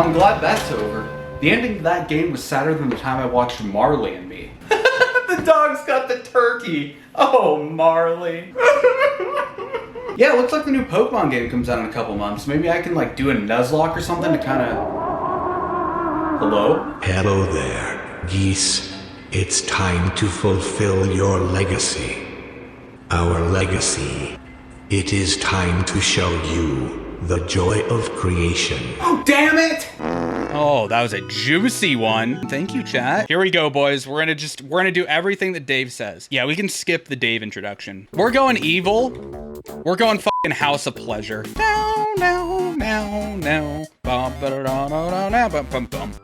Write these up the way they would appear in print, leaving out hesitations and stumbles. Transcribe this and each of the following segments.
Well, I'm glad that's over. The ending of that game was sadder than the time I watched Marley and Me. The dog's got the turkey. Oh, Marley. Yeah, it looks like the new Pokemon game comes out in a couple months. Maybe I can like do a Nuzlocke or something to kind of... Hello? Hello there, Geese. It's time to fulfill your legacy. Our legacy. It is time to show you the joy of creation. Oh, damn it! Oh, that was a juicy one. Thank you, chat. Here we go, boys. We're gonna do everything that Dave says. Yeah, we can skip the Dave introduction. We're going evil. We're going fucking House of Pleasure.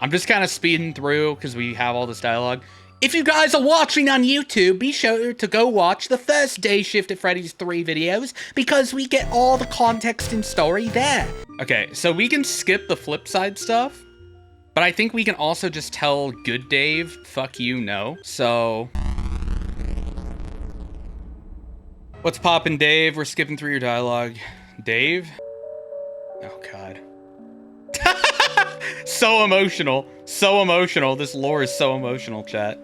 I'm just kind of speeding through because we have all this dialogue. If you guys are watching on YouTube, be sure to go watch the first Dayshift at Freddy's 3 videos because we get all the context and story there. Okay, so we can skip the flip side stuff, but I think we can also just tell good Dave, fuck you, no. So... What's poppin', Dave? We're skipping through your dialogue. Dave? Oh, God. So emotional. So emotional. This lore is so emotional, chat.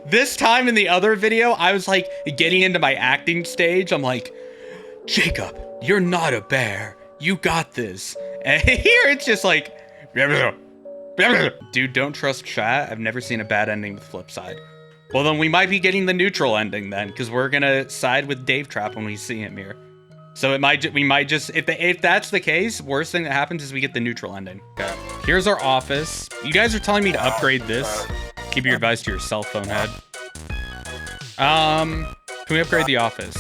This time in the other video, I was like getting into my acting stage. I'm like, Jacob, you're not a bear. You got this. And here it's just like, dude, don't trust chat. I've never seen a bad ending with flip side. Well, then we might be getting the neutral ending then, because we're gonna side with Dave Trap when we see him here. So we might just, if that's the case, worst thing that happens is we get the neutral ending. Okay. Here's our office. You guys are telling me to upgrade this. Keep your advice to your cell phone head. Can we upgrade the office?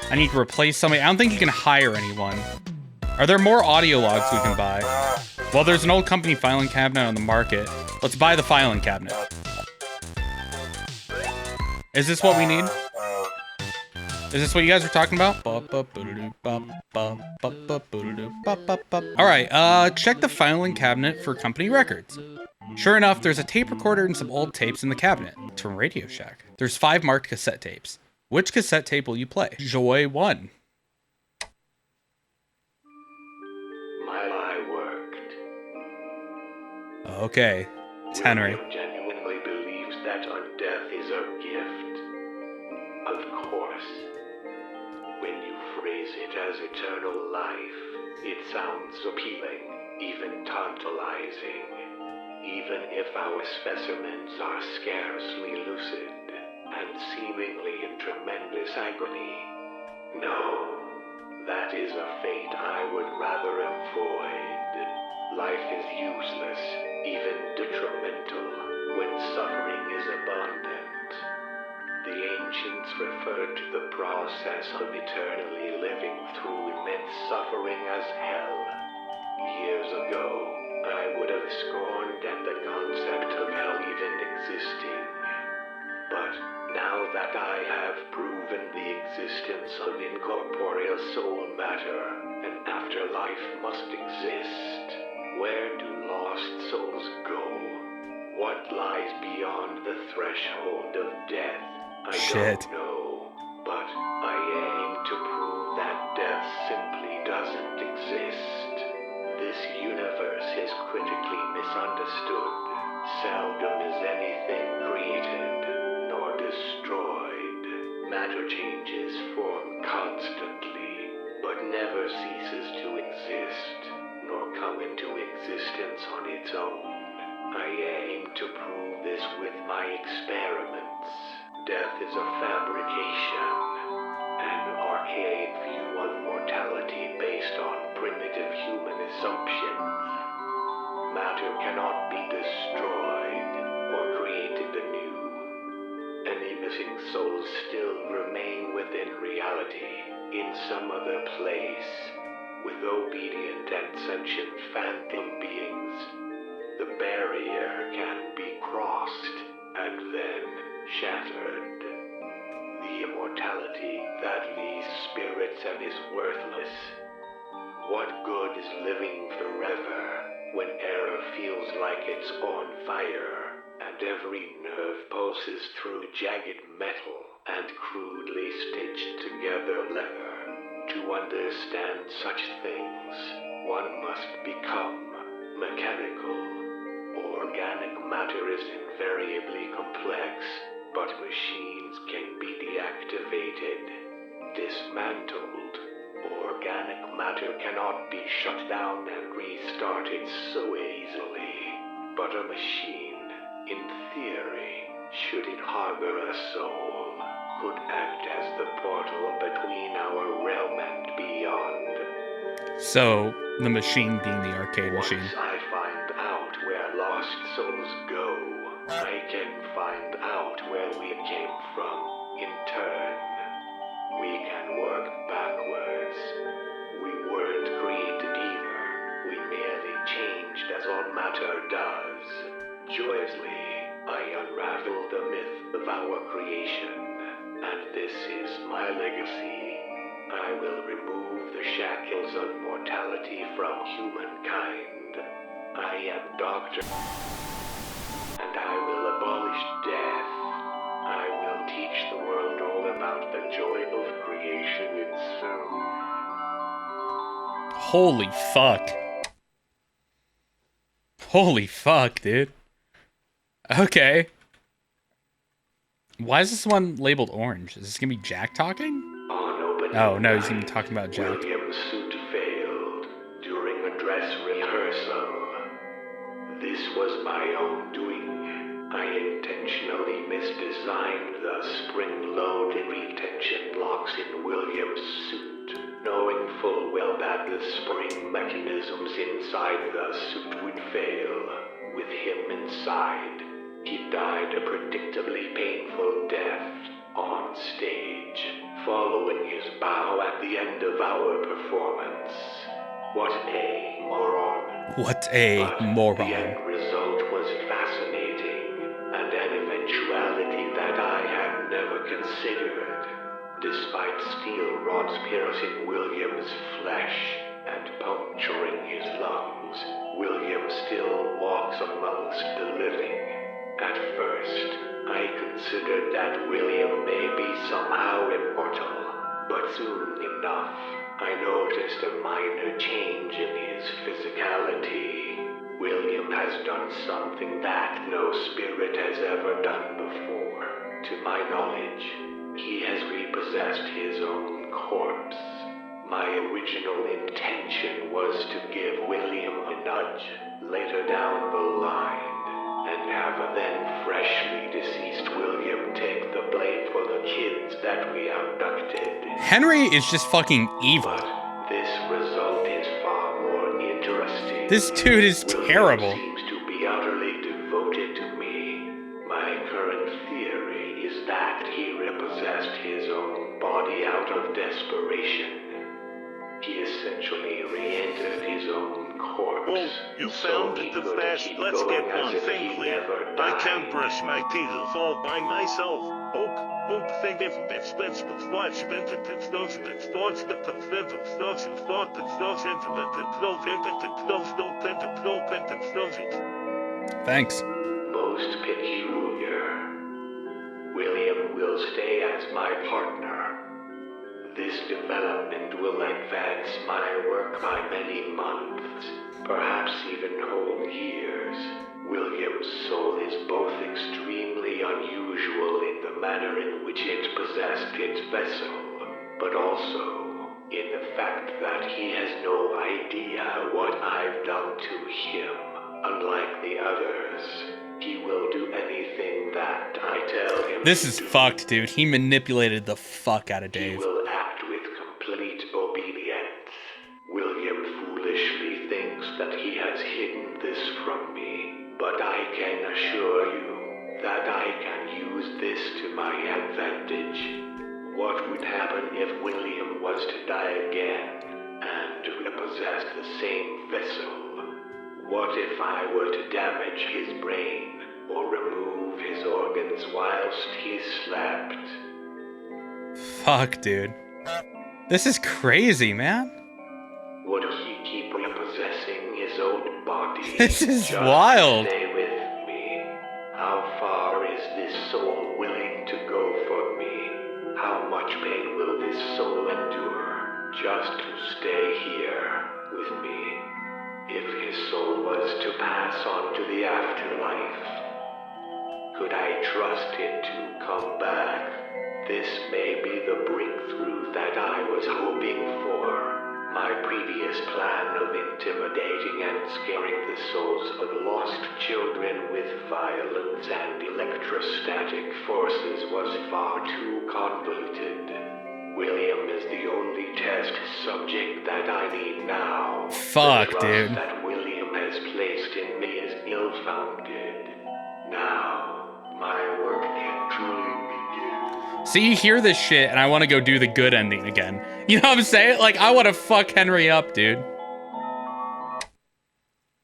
I need to replace somebody. I don't think you can hire anyone. Are there more audio logs we can buy? Well, there's an old company filing cabinet on the market. Let's buy the filing cabinet. Is this what we need? Is this what you guys are talking about? Alright, check the filing cabinet for company records. Sure enough, there's a tape recorder and some old tapes in the cabinet. It's from Radio Shack. There's 5 marked cassette tapes. Which cassette tape will you play? Joy 1. My lie worked. Okay. It's Henry. William genuinely believes that death is a gift. Of course. When you phrase it as eternal life, it sounds appealing, even tantalizing. Even if our specimens are scarcely lucid and seemingly in tremendous agony. No, that is a fate I would rather avoid. Life is useless, even detrimental, when suffering is abundant. The ancients referred to the process of eternally living through immense suffering as hell. Years ago, I would have scorned at the concept of hell even existing. But now that I have proven the existence of incorporeal soul matter, an afterlife must exist. Where do lost souls go? What lies beyond the threshold of death? I don't know, but I aim to prove that death simply doesn't exist. This universe is critically misunderstood. Seldom is anything created, nor destroyed. Matter changes form constantly, but never ceases to exist, nor come into existence on its own. I aim to prove this with my experiments. Death is a fabrication, an archaic view of mortality based on primitive human assumptions. Matter cannot be destroyed or created anew. Any missing souls still remain within reality, in some other place, with obedient and sentient phantom beings. The barrier can be crossed and then shattered. The immortality that leaves spirits and is worthless. What good is living forever when error feels like it's on fire and every nerve pulses through jagged metal and crudely stitched together leather? To understand such things, one must become mechanical. Organic matter is invariably complex, but machines can be deactivated, dismantled. Organic matter cannot be shut down and restarted so easily. But a machine, in theory, should it harbor a soul, could act as the portal between our realm and beyond. So, the machine being the arcade Once machine. I find out where lost souls go, I can find out where we came from. In turn, we can work backwards. We weren't created either. We merely changed as all matter does. Joyously, I unravel the myth of our creation, and this is my legacy. I will remove the shackles of mortality from humankind. I am Doctor, and I will abolish death. I will teach the world all about the joy of creation itself. Holy fuck. Holy fuck, dude. Okay. Why is this one labeled orange? Is this gonna be Jack talking? Oh, no, he's gonna be talking about Jack. William's suit failed during a dress rehearsal. This was my own doing. I intentionally misdesigned the spring-loaded retention blocks in William's suit, knowing full well that the spring mechanisms inside the suit would fail. With him inside, he died a predictably painful death on stage, following his bow at the end of our performance. What a moron. What a But moron. the end result was fascinating, and an eventuality that I had never considered. Despite steel rods piercing William's flesh and puncturing his lungs, William still walks amongst the living. At first, I considered that William may be somehow immortal, but soon enough, I noticed a minor change in his physicality. William has done something that no spirit has ever done before. To my knowledge, he has repossessed his own corpse. My original intention was to give William a nudge later down the line, and have a then freshly deceased William take the blame for the kids that we abducted. Henry is just fucking evil. But this result is far more interesting. This dude is William terrible. seems to be utterly devoted to me. My current theory is that he repossessed his own body out of desperation. He essentially re-entered his own corpse. Oh, you found he the could fast. keep Let's going get as one if thing he clear. never I died. can't brush my teeth all by myself. Think if it's watch it's those thoughts that the thoughts and thought that those Thanks. Most peculiar. William will stay as my partner. This development will advance my work by many months, perhaps even whole years. William's soul is both extremely unusual in the manner in which it possessed its vessel, but also in the fact that he has no idea what I've done to him. Unlike the others, he will do anything that I tell him. This is fucked, dude. He manipulated the fuck out of He Dave. will act with complete obedience. William foolishly thinks that he has hidden this from me, but I can assure you that I can use this to my advantage. What would happen if William was to die again and repossess the same vessel? What if I were to damage his brain or remove his organs whilst he slept? Fuck, dude. This is crazy, man. Would he keep repossessing his own body? This is just wild. to stay with me? How far is this soul willing to go for me? How much pain will this soul endure just to stay here with me? pass on to the afterlife. Could I trust it to come back? This may be the breakthrough that I was hoping for. My previous plan of intimidating and scaring the souls of lost children with violence and electrostatic forces was far too convoluted. William is the only test subject that I need now. Fuck, the trust dude. that William has placed in me is ill-founded. Now, my work can truly begin. See, you hear this shit, and I want to go do the good ending again. You know what I'm saying? Like, I want to fuck Henry up, dude.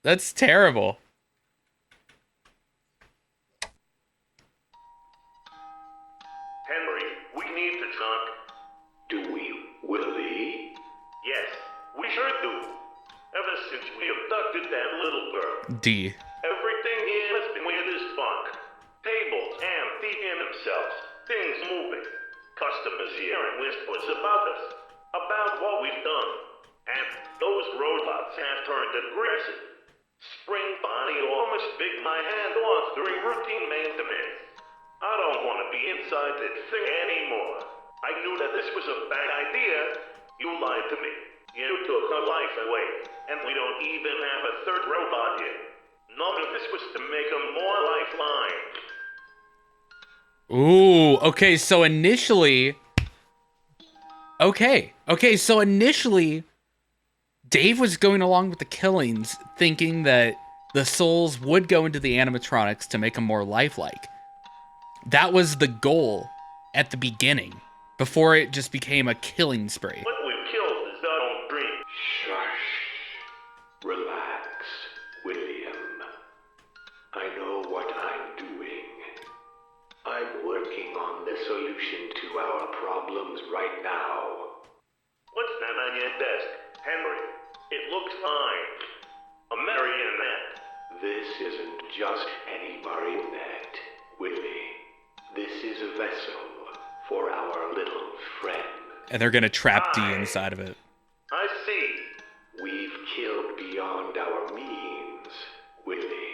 That's terrible. Henry, we need to talk. Do we, Willie? Yes, we sure do. Ever since we abducted that little girl, D. everything here has been weird as fuck. Tables emptying themselves, things moving, customers hearing whispers about us, about what we've done. And those robots have turned aggressive. Spring body almost bit my hand off during routine maintenance. I don't want to be inside that thing anymore. I knew that this was a bad idea. You lied to me. You took her life away, and we don't even have a third robot yet. None of this was to make her more lifeline. Ooh, okay, so initially... Okay, so initially, Dave was going along with the killings, thinking that the souls would go into the animatronics to make them more lifelike. That was the goal at the beginning, before it just became a killing spree. What we've killed is our own dream. Shush. Relax, William. I know what I'm doing. I'm working on the solution to our problems right now. What's that on your desk, Henry? It looks fine. A marionette. This isn't just any marionette, Willie. This is a vessel for our little friend. And they're gonna trap D inside of it. I see. We've killed beyond our means, Willie.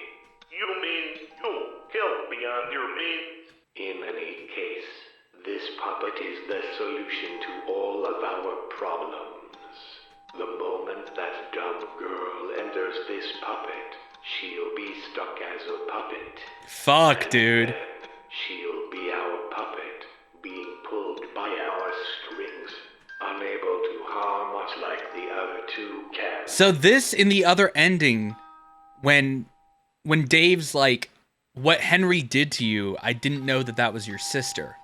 You mean you killed beyond your means? In any case, this puppet is the solution to all of our problems. The moment that dumb girl enters this puppet, she'll be stuck as a puppet. Fuck, And dude. then she'll be our puppet, being pulled by our strings, unable to harm us like the other two can. So this, in the other ending, when Dave's like, what Henry did to you, I didn't know that was your sister.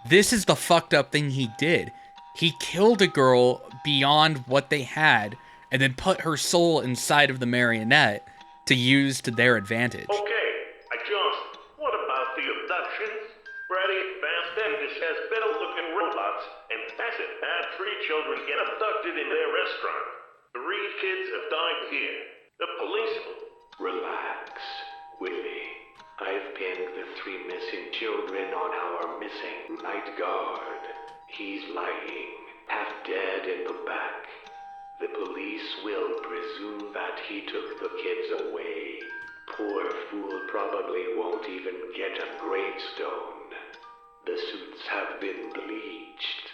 This is the fucked up thing he did. He killed a girl beyond what they had, and then put her soul inside of the marionette to use to their advantage. Okay, what about the abductions? Freddy, Fazbender has better-looking robots, and passive bad tree children get abducted in their restaurant. 3 kids have died here. The police... Relax, Willie. I've pinned the 3 missing children on our missing night guard. He's lying, half dead in the back. The police will presume that he took the kids away. Poor fool probably won't even get a gravestone. The suits have been bleached.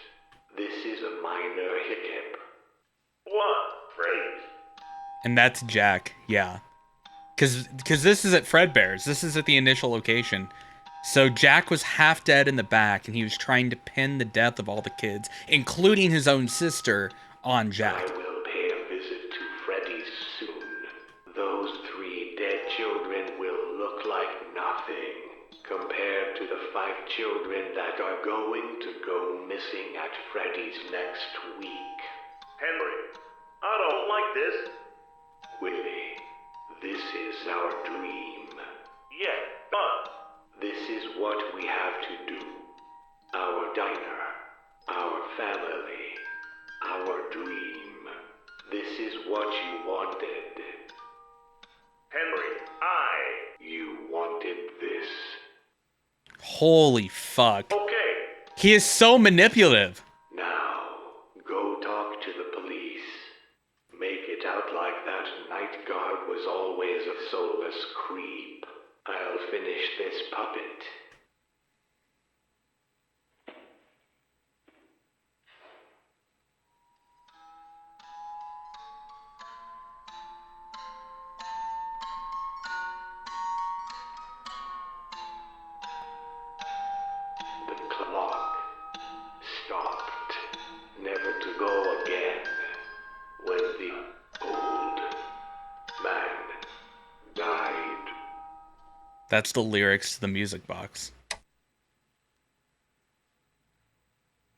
This is a minor hiccup. What? Freddy? And that's Jack, yeah. Because this is at Fredbear's. This is at the initial location. So Jack was half dead in the back, and he was trying to pin the death of all the kids, including his own sister, on Jack. I will pay a visit to Freddy's soon. Those 3 dead children will look like nothing compared to the 5 children that are going to go missing at Freddy's next week. Henry, I don't like this. Willie, this is our dream. Yeah, but... This is what we have to do. Our diner, our family, our dream. This is what you wanted. Henry, You wanted this. Holy fuck. Okay. He is so manipulative. Now, go talk to the police. Make it out like that night guard was always a soulless creep. I'll finish this puppet. The clock stopped, never to go again, when the old man died. That's the lyrics to the music box.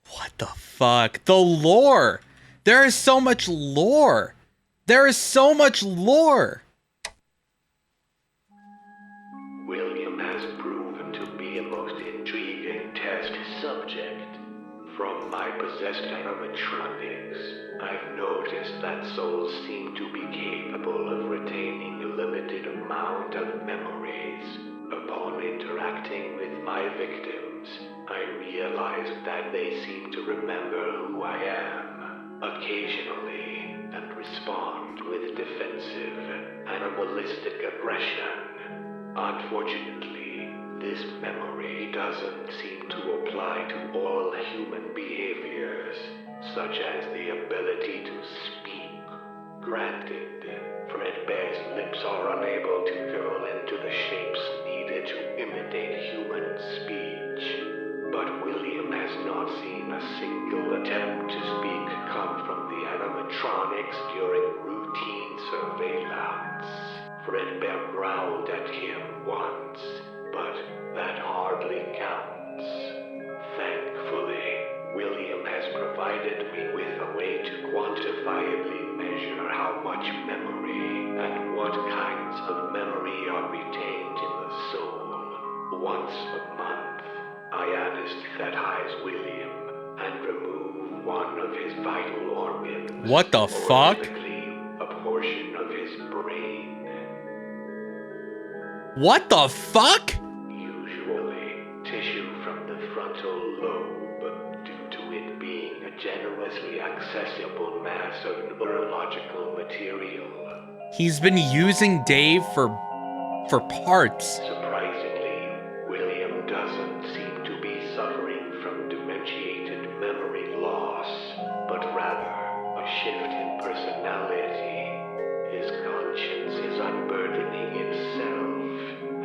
What the fuck? The lore! There is so much lore! There is so much lore! William has proven to be a most intriguing test subject. From my possessed animatronics, I've noticed that souls seem to be capable of retaining a limited amount of memories. Upon interacting with my victims, I realized that they seem to remember who I am, occasionally, and respond with defensive, animalistic aggression. Unfortunately, this memory doesn't seem to apply to all human behaviors, such as the ability to speak. Granted, Fredbear's lips are unable to curl into the shapes needed to imitate human speech, but William has not seen a single attempt to speak come from the animatronics during routine surveillance. Fredbear growled at him once, but that hardly counts. Thankfully, William has provided me with a way to quantifiably measure how much memory and what kinds of memory are retained in the soul. Once a month, I anesthetize William and remove one of his vital organs. What the fuck? Typically, a portion of his brain. What the fuck? Usually, tissue from the frontal lobe, due to it being a generously accessible mass of neurological material. He's been using Dave for parts. Surprisingly, William doesn't seem to be suffering from dementiated memory loss, but rather a shift in personality. His conscience is unburdening itself,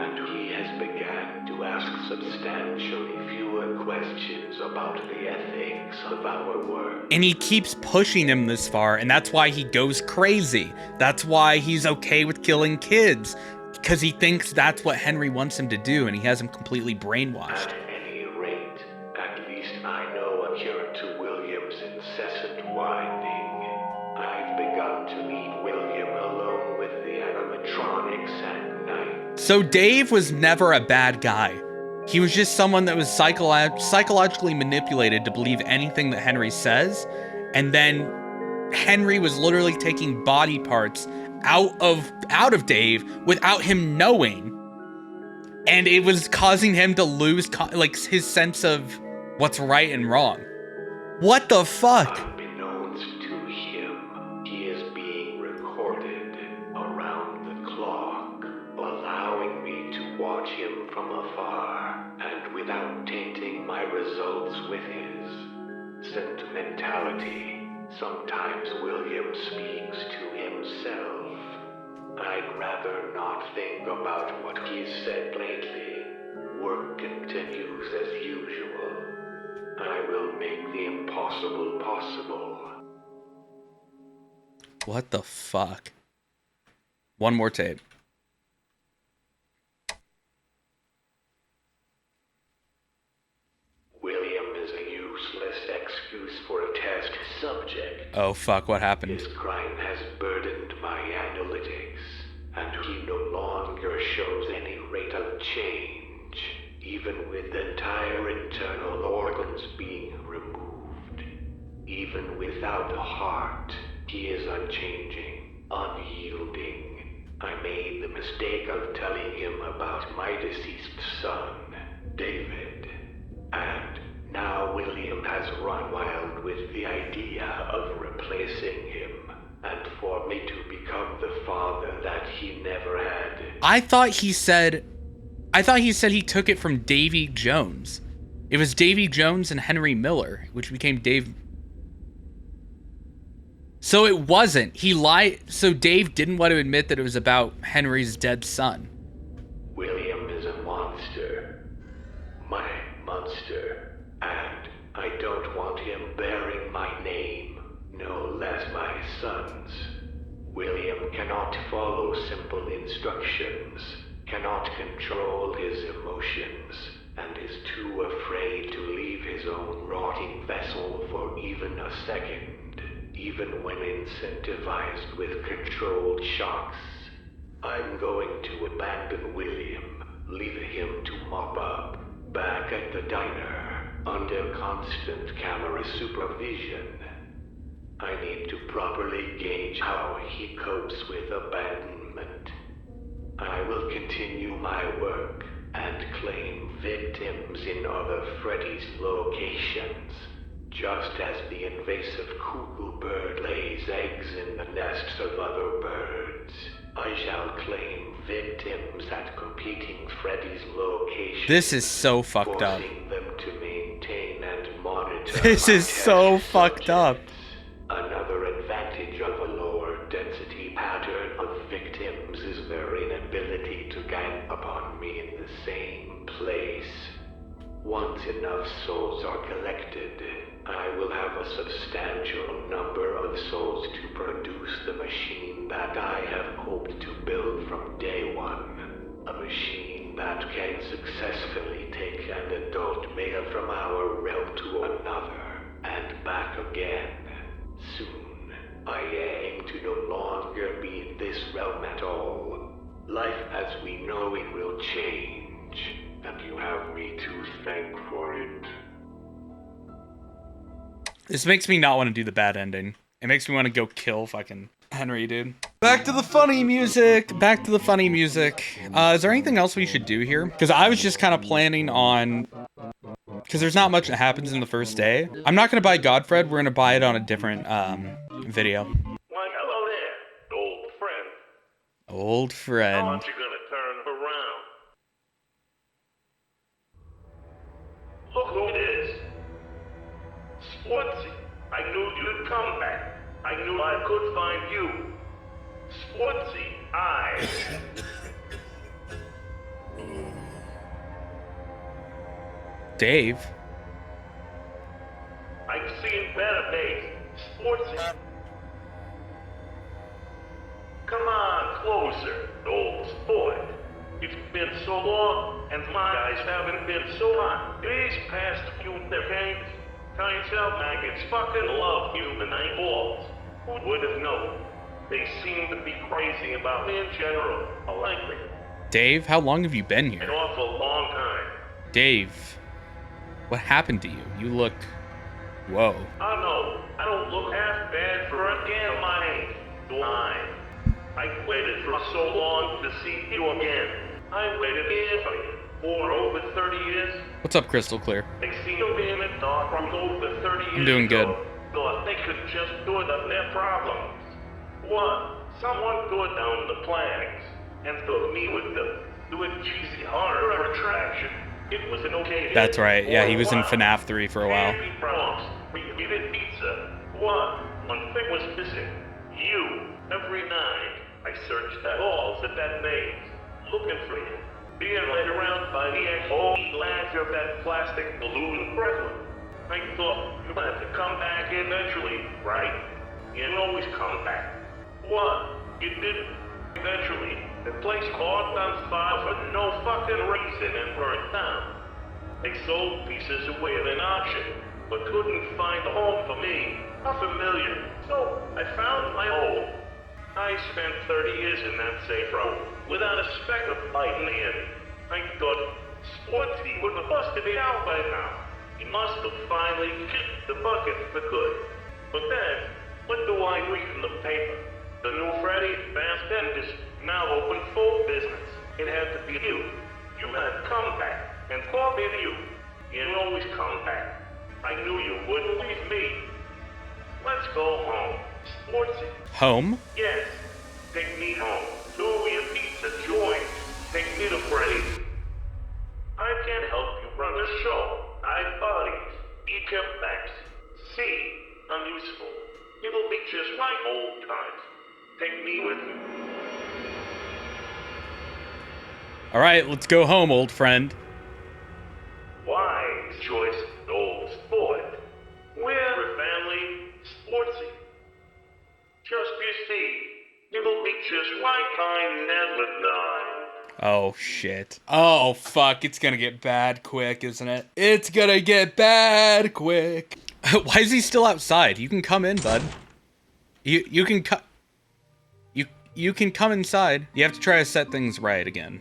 and he has begun to ask substantially fewer questions about the ethics of our work. And he keeps pushing him this far, and that's why he goes crazy. That's why he's okay with killing kids. Because he thinks that's what Henry wants him to do, and he has him completely brainwashed. At any rate, at least I know a cure to William's incessant whining. I've begun to leave William alone with the animatronics at night. So Dave was never a bad guy. He was just someone that was psychologically manipulated to believe anything that Henry says, and then Henry was literally taking body parts out of Dave without him knowing, and it was causing him to lose his sense of what's right and wrong. What the fuck? Unbeknownst to him, he is being recorded around the clock, allowing me to watch him from afar, and without tainting my results with his sentimentality. Sometimes William speaks to himself. I'd rather not think about what he's said lately. Work continues as usual. I will make the impossible possible. What the fuck? One more tape. William is a useless excuse for a test subject. Oh fuck, what happened? His crime has burdened my analytics, and he no longer shows any rate of change, even with entire internal organs being removed. Even without a heart, he is unchanging, unyielding. I made the mistake of telling him about my deceased son, David, and now William has run wild with the idea of replacing him and for me to become the father that he never had. I thought he said he took it from Davy Jones. It was Davy Jones and Henry Miller, which became Dave. So it wasn't. He lied. So Dave didn't want to admit that it was about Henry's dead son. William is a monster. My monster. And I don't want him bearing my name, no less my son's. William cannot follow simple instructions, cannot control his emotions, and is too afraid to leave his own rotting vessel for even a second, even when incentivized with controlled shocks. I'm going to abandon William, leaving him to mop up, back at the diner, under constant camera supervision. I need to properly gauge how he copes with abandonment. I will continue my work and claim victims in other Freddy's locations, just as the invasive cuckoo bird lays eggs in the nests of other birds. I shall claim victims at competing Freddy's locations. This is so fucked up. Forcing them to maintain and monitor. This is so fucked up. Another advantage of a lower density pattern of victims is their inability to gang upon me in the same place. Once enough souls are collected, I will have a substantial number of souls to produce the machine that I have hoped to build from day one. A machine that can successfully take an adult male from our realm to another, and back again. Soon, I aim to no longer be in this realm at all. Life as we know it will change, and you have me to thank for it. This makes me not want to do the bad ending. It makes me want to go kill fucking Henry, dude. Back to the funny music. Back to the funny music. Is there anything else we should do here? Because I was just kind of planning on... Because there's not much that happens in the first day. I'm not going to buy Godfred. We're going to buy it on a different video. Why, hello there, old friend. Old How friend. aren't you gonna turn around? Look who it is. Sportsy. I knew you'd come back. I knew I could find you. Sportsy, I... Dave. I've seen better days. Sportsy. Come on, closer, old sport. It's been so long, and my eyes haven't been so hot. These past few decades, tiny cell maggots fucking love human eyeballs. Who would have known? They seem to be crazy about me in general. I like me. Dave, how long have you been An here? awful long time. Dave, what happened to you? You look... Whoa. I know, I don't look half bad for a gal my age, do I? I waited for so long to see you again. I waited here for you for over 30 years. What's up, Crystal Clear? They seem to be in the dark from over 30 years I'm doing good. ago. Thought they could just do it up their problems. What? Someone tore down the plans and took me with them to a cheesy horror attraction. It was an okay. That's right. Yeah, he was in FNaF 3 for a while. Happy prompts, repeated pizza. What? One thing was missing. You. Every night, I searched the halls at that maze, looking for you. Being led around by the whole latch of that plastic balloon breath. I thought you had to come back eventually, right? You always come back. What? You didn't. Eventually, the place caught on fire for no fucking reason and burned down. They sold pieces away at an auction, but couldn't find a home for me. Unfamiliar. So I found my home. I spent 30 years in that safe room, without a speck of light in the end. I thought Sportsy would have busted it out by now. He must have finally kicked the bucket for good. But then, what do I read in the paper? The new Freddy Fazbender is now open for business. It had to be you. You had come back, and called me you. You always come back. I knew you wouldn't leave me. Let's go home. Sportsy. Home? Yes. Take me home. To your pizza joint. Take me to Freddy. I can help you run the show. I bodies. Eat your facts. See. I'm useful. It'll be just like old times. Take me with you. All right, let's go home, old friend. Wise choice, old sport. We're a family, sportsy. Just you see, it'll be just like I never died. Oh, shit. Oh, fuck. It's gonna get bad quick, isn't it? It's gonna get bad quick. Why is he still outside? You can come in, bud. You can you can come inside. You have to try to set things right again.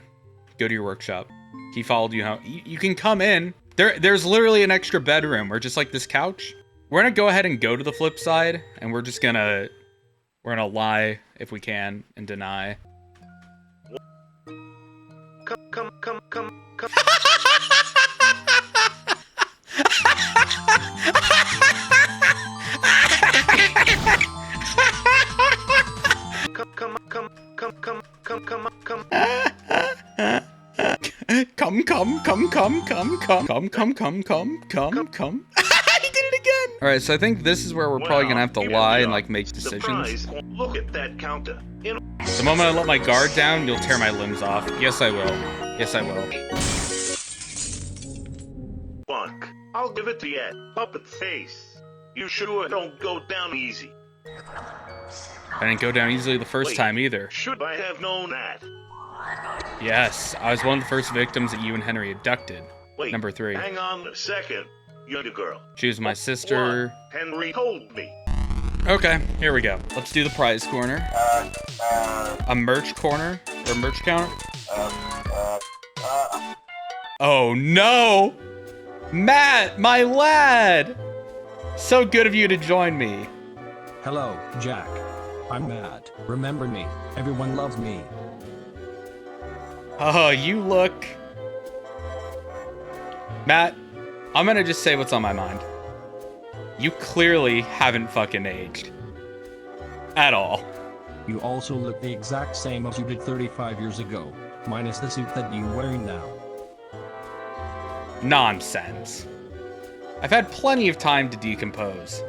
Go to your workshop. He followed you home. You can come in. There's literally an extra bedroom or just like this couch. We're gonna go ahead and go to the flip side, and we're gonna lie if we can and deny. Come. Come. He did it again. All right, so I think this is where we're probably gonna have to lie and like make decisions. Surprise. Look at that counter. The moment I let my guard down, you'll tear my limbs off. Yes, I will. Yes, I will. Fuck. I'll give it to you. Puppet face. You sure don't go down easy. I didn't go down easily the first time either. Should I have known that? Yes, I was one of the first victims that you and Henry abducted. Wait, Number 3. Hang on a second. You're the girl. She was my sister. What? Henry told me. Okay, here we go. Let's do the prize corner. A merch corner? Or merch counter? Oh no! Matt, my lad! So good of you to join me. Hello, Jack. I'm Matt. Remember me. Everyone loves me. Oh, you look... Matt, I'm gonna just say what's on my mind. You clearly haven't fucking aged. At all. You also look the exact same as you did 35 years ago, minus the suit that you're wearing now. Nonsense. I've had plenty of time to decompose.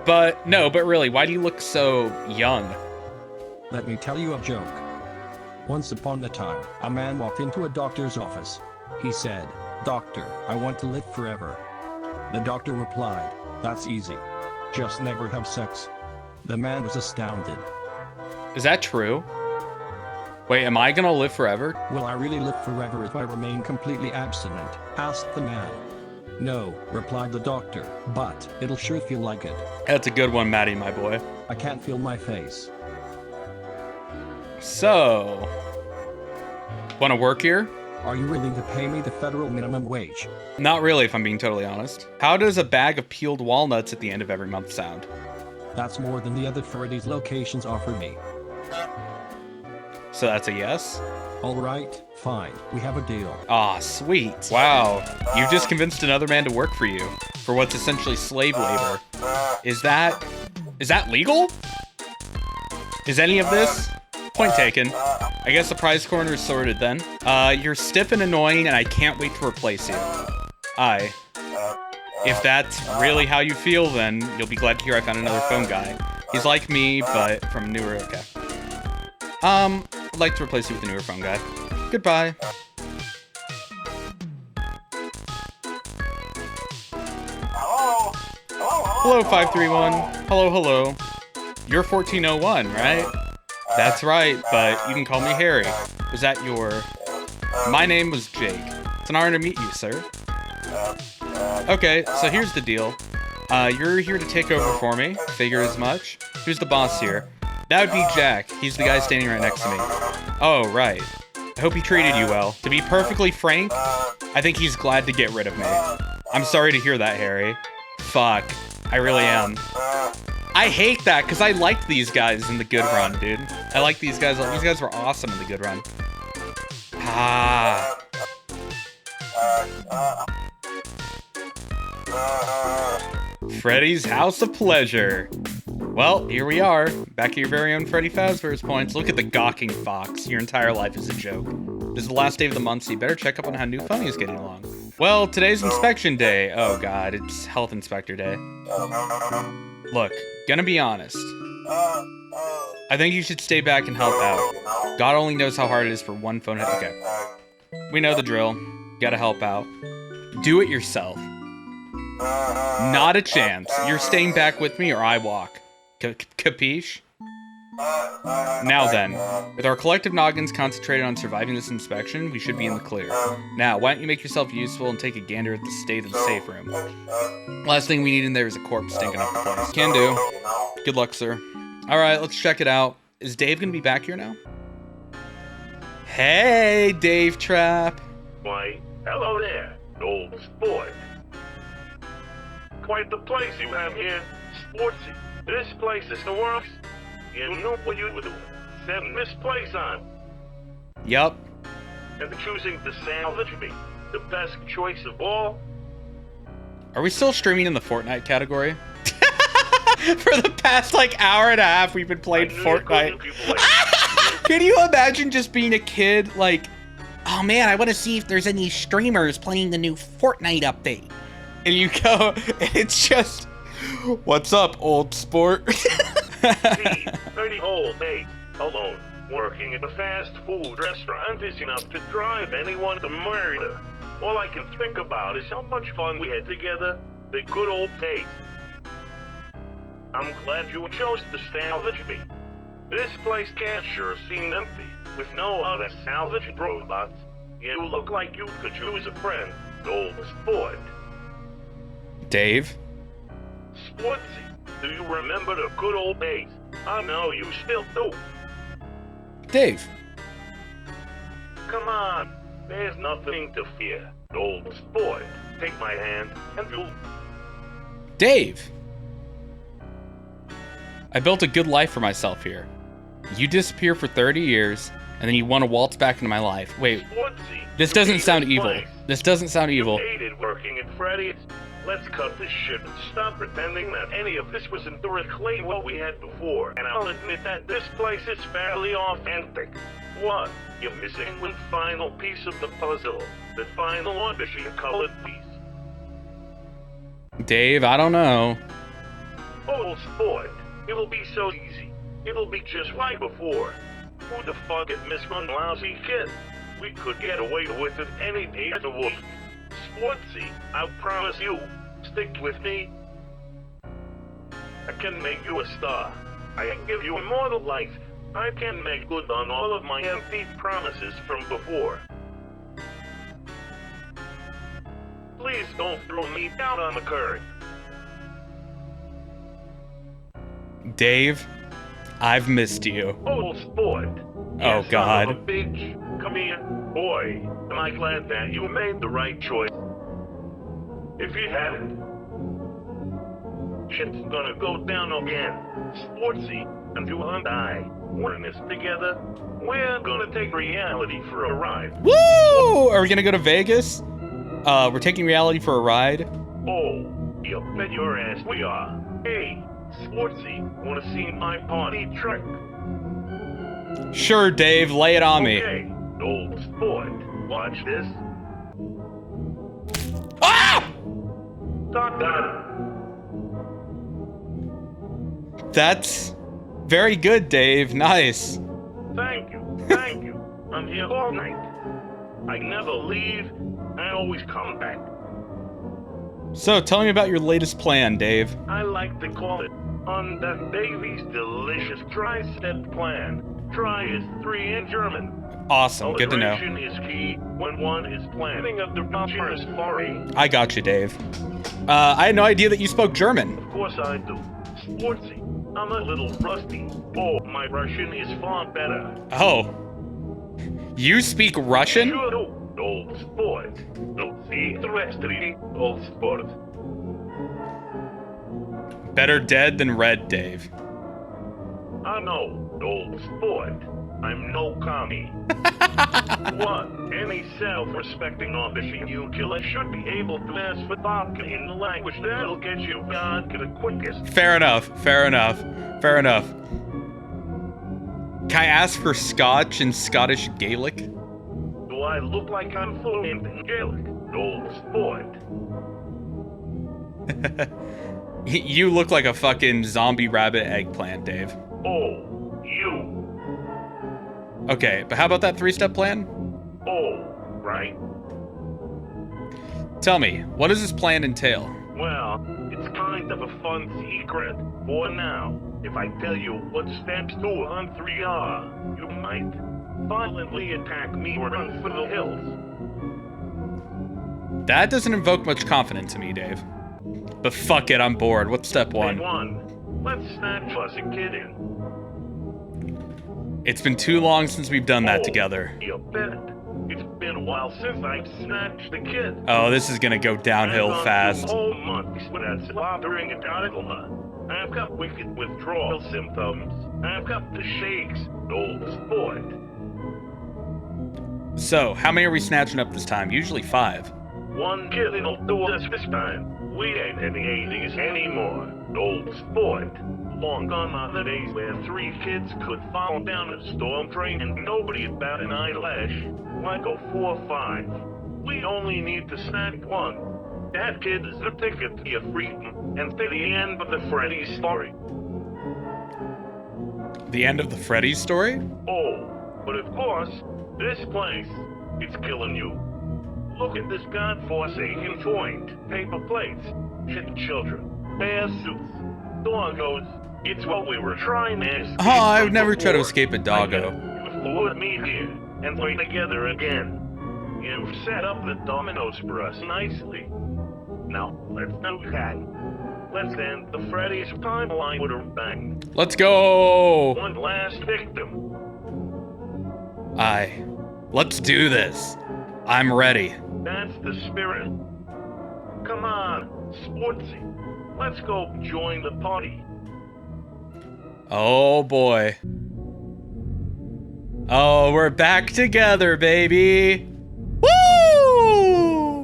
But really, why do you look so young? Let me tell you a joke. Once upon a time, a man walked into a doctor's office. He said, "Doctor, I want to live forever." The doctor replied, "That's easy. Just never have sex." The man was astounded. Is that true? Wait, am I gonna live forever? "Will I really live forever if I remain completely abstinent?" asked the man. "No," replied the doctor, "but it'll sure feel like it." That's a good one, Matty, my boy. "I can't feel my face." So... wanna work here? "Are you willing to pay me the federal minimum wage?" Not really, if I'm being totally honest. How does a bag of peeled walnuts at the end of every month sound? "That's more than the other Freddy's locations offer me." So that's a yes? "Alright, fine, we have a deal." Aw, sweet. Wow, you just convinced another man to work for you, for what's essentially slave labor. Is that legal? Is any of this? Point taken. I guess the prize corner is sorted then. You're stiff and annoying and I can't wait to replace you. If that's really how you feel, then you'll be glad to hear I found another phone guy. He's like me, but from newer, okay. I'd like to replace you with a newer phone guy. Goodbye. Hello, 531. Hello. You're 1401, right? That's right, but you can call me Harry. Was that your... My name was Jake. It's an honor to meet you, sir. Okay, so here's the deal. You're here to take over for me. Figure as much. Who's the boss here? That would be Jack. He's the guy standing right next to me. Oh, right. I hope he treated you well. To be perfectly frank, I think he's glad to get rid of me. I'm sorry to hear that, Harry. Fuck. I really am. I hate that, because I liked these guys in the good run, dude. I like these guys. These guys were awesome in the good run. Ah. Freddy's House of Pleasure. Well, here we are, back at your very own Freddy Fazbear's points. Look at the gawking fox. Your entire life is a joke. This is the last day of the month, so you better check up on how New Funny is getting along. Well, today's inspection day. Oh god, it's health inspector day. Look, gonna be honest. I think you should stay back and help out. God only knows how hard it is for one phone hit. Okay. We know the drill. Gotta help out. Do it yourself. Not a chance. You're staying back with me or I walk. Capiche? Now then, with our collective noggins concentrated on surviving this inspection, we should be in the clear. Now, why don't you make yourself useful and take a gander at the state of the safe room? Last thing we need in there is a corpse stinking up the place. Can do. Good luck, sir. Alright, let's check it out. Is Dave gonna be back here now? Hey, Dave Trap. Why, hello there, old sport. Quite the place you have here, Sportsy. This place is the worst. You know what you would do. Setting this place on. Yup. And choosing to salvage me. The best choice of all. Are we still streaming in the Fortnite category? For the past, hour and a half, we've been playing Fortnite. Can you imagine just being a kid, oh man, I want to see if there's any streamers playing the new Fortnite update. And you go, and it's just, what's up, old sport? See, 30 whole days alone, working at a fast food restaurant is enough to drive anyone to murder. All I can think about is how much fun we had together, the good old days. I'm glad you chose to salvage me. This place can sure seem empty, with no other salvage robots. You look like you could use a friend, old sport. Dave? Sportsy, do you remember the good old days? I know you still do. Dave. Come on, there's nothing to fear, old sport. Take my hand and you'll... Dave! I built a good life for myself here. You disappear for 30 years, and then you want to waltz back into my life. Wait, Sportsy, this doesn't sound this evil. place. This doesn't sound evil. You hated working at Freddy's. Let's cut this shit and stop pretending that any of this wasn't directly what we had before. And I'll admit that this place is fairly authentic. What? You're missing one final piece of the puzzle. The final audition-colored piece. Dave, I don't know. Oh, sport. It'll be so easy. It'll be just like before. Who the fuck had missed one lousy kid? We could get away with it any day of the week. Sportsy, I promise you, stick with me. I can make you a star. I can give you immortal life. I can make good on all of my empty promises from before. Please don't throw me down on the current. Dave, I've missed you. Oh, sport. Oh, God. Son of a bitch. Come here. Boy, am I glad that you made the right choice. If you hadn't, shit's gonna go down again. Sportsy, and you and I, we're in this together. We're gonna take reality for a ride. Woo! Are we gonna go to Vegas? We're taking reality for a ride. Oh, you bet your ass we are. Hey, Sportsy, wanna see my party trick? Sure, Dave, lay it on me. Okay, old sport, watch this. Ah! Done. That's very good, Dave. Nice. Thank you, thank you. I'm here all night. I never leave. I always come back. So, tell me about your latest plan, Dave. I like to call it on that Davy's delicious tri-step plan. Try is 3 in German. Awesome, good to know. Alliteration is key when one is planning a departure foray. I got you, Dave. I had no idea that you spoke German. Of course I do. Sportsy. I'm a little rusty. Oh, my Russian is far better. Oh. You speak Russian? Sure do. Old sport. No, see the rest of the old sport. Better dead than red, Dave. I know, old sport. I'm no commie. What? Any self-respecting official you kill should be able to ask for vodka in the language that'll get you vodka the quickest. Fair enough. Fair enough. Fair enough. Can I ask for scotch in Scottish Gaelic? Do I look like I'm fluent in Gaelic, old sport? You look like a fucking zombie rabbit eggplant, Dave. Oh, you. Okay, but how about that 3-step plan? Oh, right. Tell me, what does this plan entail? Well, it's kind of a fun secret for now. If I tell you what steps 2 and 3 are, you might violently attack me or run for the hills. That doesn't invoke much confidence in me, Dave. But fuck it, I'm bored. What's step 1? Step 1. Let's snatch us a kid in. It's been too long since we've done that together. You bet. It's been a while since I've snatched a kid. Oh, this is gonna go downhill fast. Whole months without slaughtering a dogma. I've got wicked withdrawal symptoms. I've got the shakes, old sport. So, how many are we snatching up this time? Usually 5. 1 kid'll do us this time. We ain't in the 80s anymore, old sport. Long gone are the days where 3 kids could fall down a storm drain and nobody bat an eyelash. Why go 4 or 5? We only need to snatch 1. That kid is the ticket to your freedom and to the end of the Freddy story. The end of the Freddy story? Oh, but of course, this place, it's killing you. Look at this godforsaken joint. Paper plates, shit children, bear suits, doggos. It's what we were trying to escape. Oh, I would never try to escape a doggo. You've lured me here, and we're together again. You've set up the dominoes for us nicely. Now, let's do that. Let's end the Freddy's timeline with a bang. Let's go! One last victim. Aye. Let's do this. I'm ready. That's the spirit. Come on, Sportsy. Let's go join the party. Oh boy. Oh, we're back together, baby. Woo!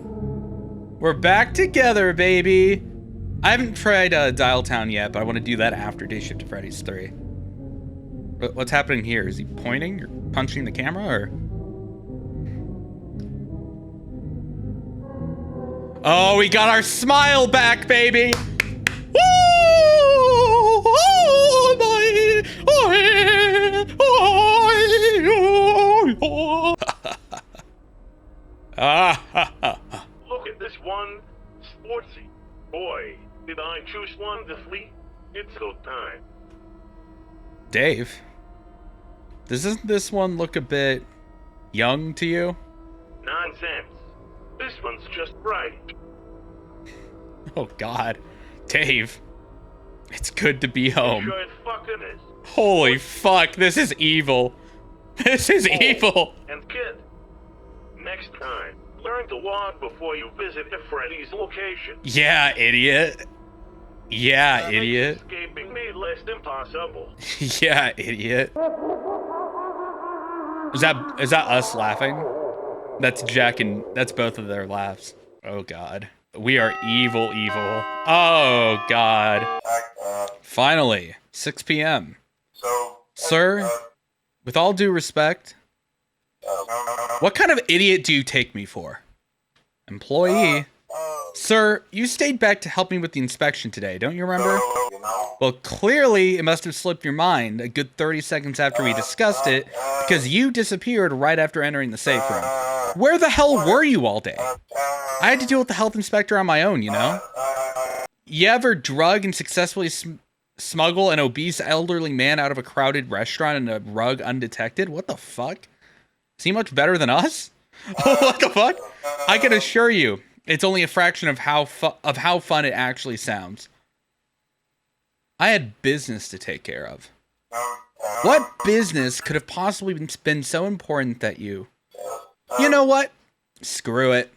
We're back together, baby. I haven't tried Dial Town yet, but I want to do that after Dayshift to Freddy's 3. What's happening here? Is he pointing or punching the camera, or? Oh, we got our smile back, baby! Woo! Oh, boy! Look at this one, Sportsy. Boy, did I choose one to flee? It's so time. Dave, doesn't this one look a bit young to you? Nonsense. This one's just right. Oh God, Dave, it's good to be home. Sure it fucking is. Holy fuck, this is evil. This is evil. And kid, next time, learn to walk before you visit the Freddy's location. Yeah, idiot. Yeah, idiot. Escaping me less impossible. Yeah, idiot. Is that us laughing? That's Jack and that's both of their laughs. Oh God. We are evil, evil. Oh God. Finally, 6 p.m. Sir, with all due respect, what kind of idiot do you take me for? Employee? Sir, you stayed back to help me with the inspection today, don't you remember? Well, clearly it must have slipped your mind a good 30 seconds after we discussed it, because you disappeared right after entering the safe room. Where the hell were you all day? I had to deal with the health inspector on my own, you know? You ever drug and successfully smuggle an obese elderly man out of a crowded restaurant in a rug undetected? What the fuck? Is he much better than us? What the fuck? I can assure you, it's only a fraction of how fun it actually sounds. I had business to take care of. What business could have possibly been so important that you... You know what? Screw it.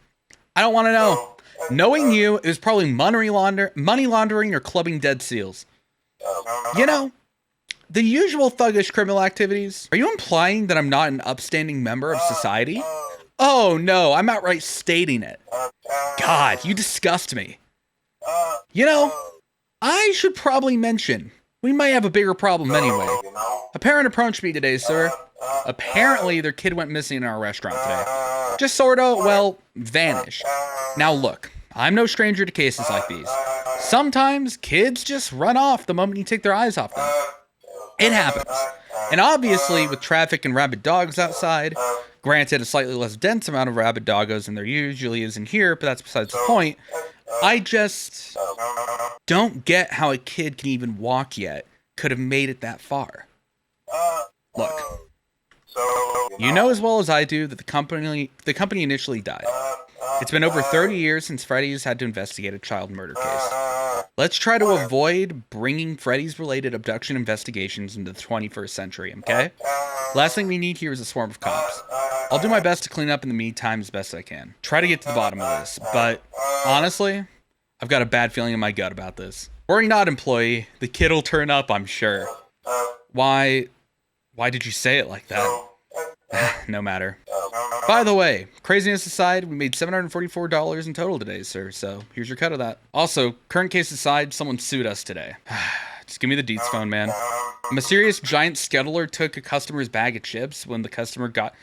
I don't want to know. Knowing you, it was probably money laundering or clubbing dead seals. You know, the usual thuggish criminal activities? Are you implying that I'm not an upstanding member of society? Oh no, I'm outright stating it. God, you disgust me. You know, I should probably mention, we might have a bigger problem anyway. A parent approached me today, sir. Apparently, their kid went missing in our restaurant today. Just sorta, well, vanished. Now look, I'm no stranger to cases like these. Sometimes kids just run off the moment you take their eyes off them. It happens. And obviously, with traffic and rabid dogs outside, granted a slightly less dense amount of rabid doggos than there usually is in here, but that's besides the point, I just don't get how a kid can even walk yet could have made it that far. Look, you know as well as I do that the company initially died. It's been over 30 years since Freddy's had to investigate a child murder case. Let's try to avoid bringing Freddy's related abduction investigations into the 21st century, okay? Last thing we need here is a swarm of cops. I'll do my best to clean up in the meantime as best I can. Try to get to the bottom of this, but honestly, I've got a bad feeling in my gut about this. Worry not, employee. The kid'll turn up, I'm sure. Why did you say it like that? No matter. By the way, craziness aside, we made $744 in total today, sir, so here's your cut of that. Also, current case aside, someone sued us today. Just give me the deets phone, man. A mysterious giant scuttler took a customer's bag of chips. When the customer got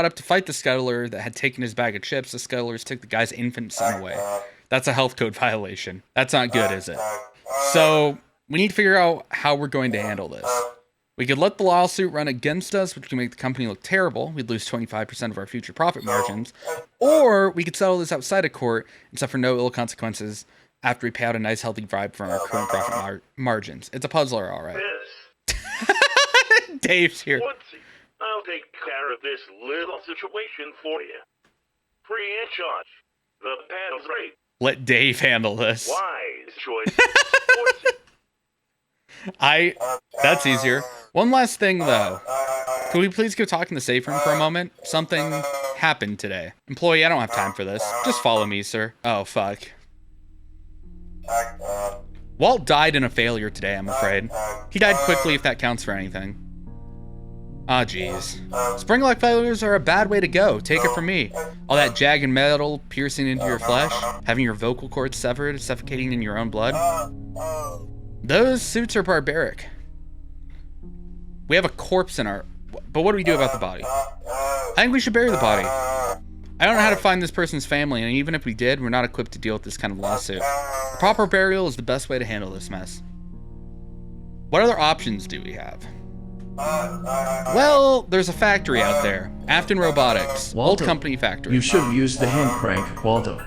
up to fight the scuttler that had taken his bag of chips, the scuttlers took the guy's infant son away. That's a health code violation. That's not good, is it? So, we need to figure out how we're going to handle this. We could let the lawsuit run against us, which would make the company look terrible. We'd lose 25% of our future profit margins. Or we could settle this outside of court and suffer no ill consequences after we pay out a nice healthy bribe from our current profit margins. It's a puzzler, all right. Yes. Dave's here. Woodsy, I'll take care of this little situation for you. Free and charge. The panel's great. Let Dave handle this. Wise choice. Woodsy. That's easier. One last thing, though. Could we please go talk in the safe room for a moment? Something happened today. Employee, I don't have time for this. Just follow me, sir. Oh, fuck. Walt died in a failure today, I'm afraid. He died quickly, if that counts for anything. Ah, jeez. Spring-lock failures are a bad way to go. Take it from me. All that jagged metal piercing into your flesh, having your vocal cords severed, suffocating in your own blood. Those suits are barbaric. We have a corpse in our... But what do we do about the body? I think we should bury the body. I don't know how to find this person's family, and even if we did, we're not equipped to deal with this kind of lawsuit. A proper burial is the best way to handle this mess. What other options do we have? Well, there's a factory out there. Afton Robotics. Waldo, Old company factory. You should have used the hand crank, Waldo.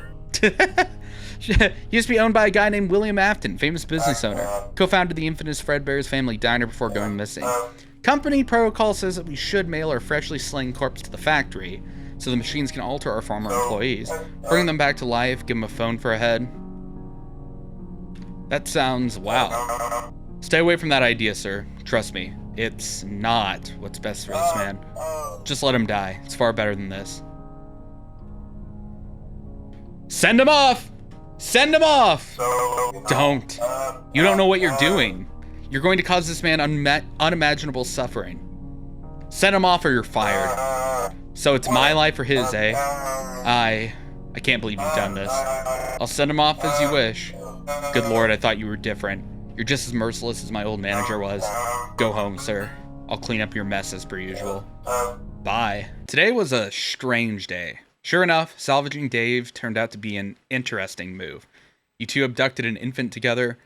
Used to be owned by a guy named William Afton, famous business owner. Co-founded the infamous Fredbear's family diner before going missing. Company protocol says that we should mail our freshly slain corpse to the factory, so the machines can alter our former employees, bring them back to life, give them a phone for a head. That sounds wow. Stay away from that idea, sir. Trust me, it's not what's best for this man. Just let him die. It's far better than this. Send him off! Send him off! Don't. You don't know what you're doing. You're going to cause this man unimaginable suffering. Send him off or you're fired. So it's my life or his, eh? I can't believe you've done this. I'll send him off as you wish. Good lord, I thought you were different. You're just as merciless as my old manager was. Go home, sir. I'll clean up your mess as per usual. Bye. Today was a strange day. Sure enough, salvaging Dave turned out to be an interesting move. You two abducted an infant together.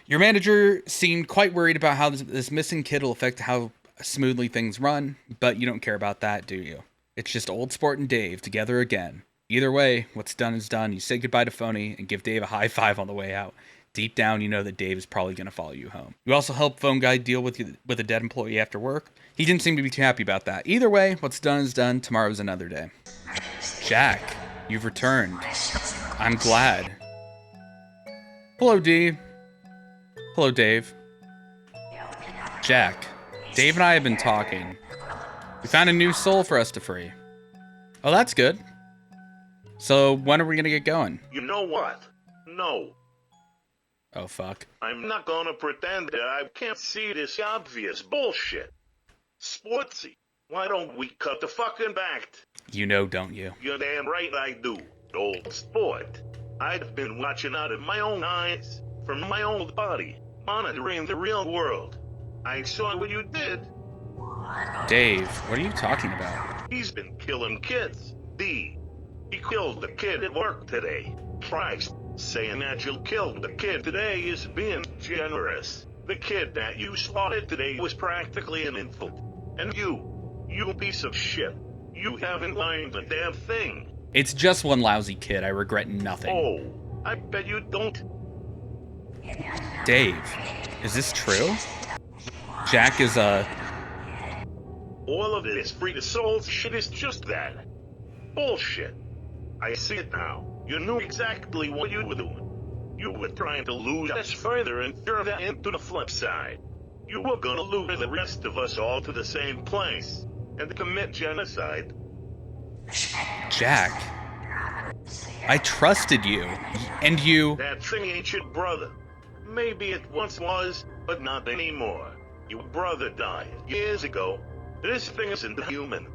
Your manager seemed quite worried about how this missing kid will affect how smoothly things run, but you don't care about that, do you? It's just old sport and Dave together again. Either way, what's done is done. You say goodbye to Phony and give Dave a high five on the way out. Deep down, you know that Dave is probably going to follow you home. You also help Phone Guy deal with a dead employee after work. He didn't seem to be too happy about that. Either way, what's done is done. Tomorrow's another day. Jack, you've returned. I'm glad. Hello, D. Hello, Dave. Jack, Dave and I have been talking. We found a new soul for us to free. Oh, that's good. So, when are we going to get going? You know what? No. Oh, fuck. I'm not gonna pretend that I can't see this obvious bullshit. Sportsy, why don't we cut the fucking pact? You know, don't you? You're damn right I do, old sport. I've been watching out of my own eyes, from my old body, monitoring the real world. I saw what you did. Dave, what are you talking about? He's been killing kids. D. He killed the kid at work today. Christ, saying that you killed the kid today is being generous. The kid that you slaughtered today was practically an infant. And you piece of shit, you haven't learned a damn thing. It's just one lousy kid. I regret nothing. Oh, I bet you don't. Dave, is this true? Jack is All of this free to souls shit is just that. Bullshit. I see it now. You knew exactly what you were doing. You were trying to lose us further and further into the flip side. You were gonna lure the rest of us all to the same place and commit genocide. Jack. I trusted you. And you... That thing ain't your brother. Maybe it once was, but not anymore. Your brother died years ago. This thing isn't human.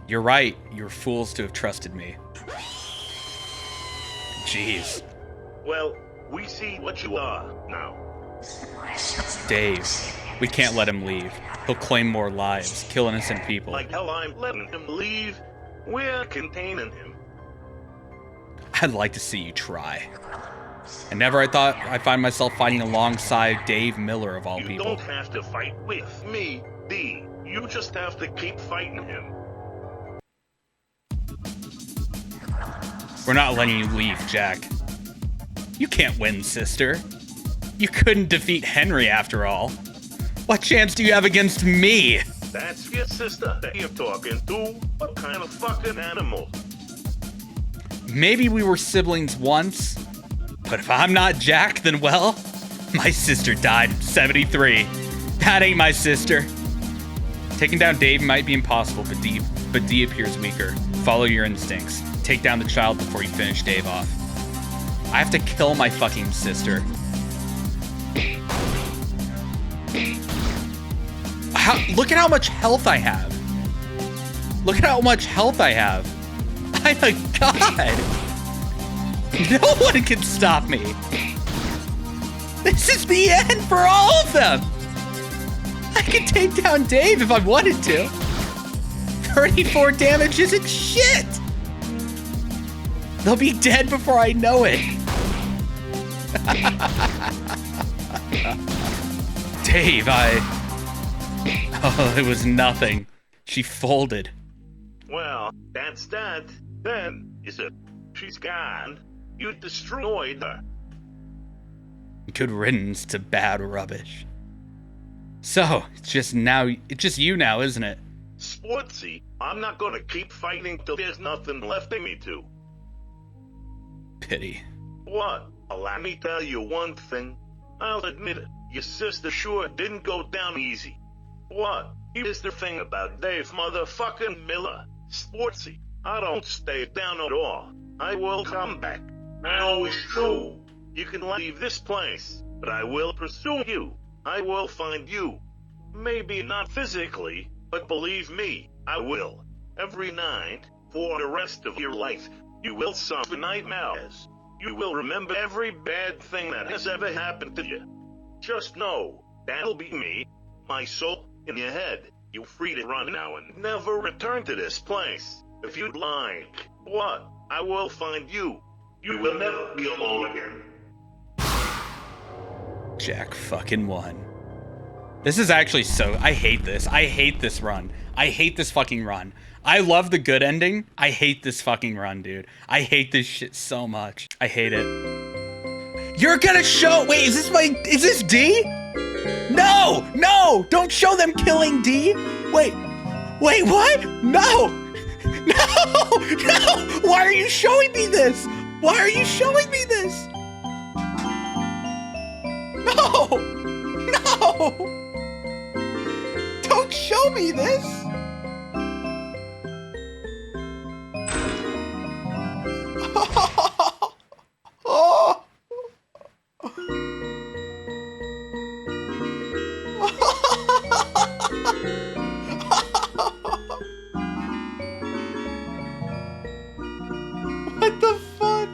You're right. You're fools to have trusted me. Jeez. Well, we see what you are now. Dave, we can't let him leave. He'll claim more lives, kill innocent people. Like hell I'm letting him leave. We're containing him. I'd like to see you try. And never I thought I'd find myself fighting alongside Dave Miller of all You people. don't have to fight with me, D. You just have to keep fighting him. We're not letting you leave, Jack. You can't win, sister. You couldn't defeat Henry after all. What chance do you have against me? That's your sister that you're talking to? What kind of fucking animal? Maybe we were siblings once, but if I'm not Jack, then well, my sister died in 73. That ain't my sister. Taking down Dave might be impossible, but D appears weaker. Follow your instincts. Take down the child before you finish Dave off. I have to kill my fucking sister. Look at how much health I have. Look at how much health I have. I'm a god. No one can stop me. This is the end for all of them. I could take down Dave if I wanted to. 34 damage isn't shit. They'll be dead before I know it. Dave, Oh, it was nothing. She folded. Well, that's that. Then, is it? She's gone. You destroyed her. Good riddance to bad rubbish. So, it's just you now, isn't it? Sportsy, I'm not gonna keep fighting till there's nothing left in me to. Pity. What? Let me tell you one thing. I'll admit it. Your sister sure didn't go down easy. What? Here's the thing about Dave motherfucking Miller. Sportsy, I don't stay down at all. I will come back. I always do. You can leave this place, but I will pursue you. I will find you. Maybe not physically, but believe me, I will. Every night, for the rest of your life, you will suffer nightmares. You will remember every bad thing that has ever happened to you. Just know, that'll be me, my soul, in your head. You're free to run now and never return to this place. If you'd like, what? I will find you. You will never be alone again. Jack fucking won. This is actually I hate this. I hate this run. I hate this fucking run. I love the good ending. I hate this fucking run, dude. I hate this shit so much. I hate it. You're gonna show, wait, is this D? No, no, don't show them killing D. Wait, what? No, why are you showing me this? Why are you showing me this? No, don't show me this. What the fuck?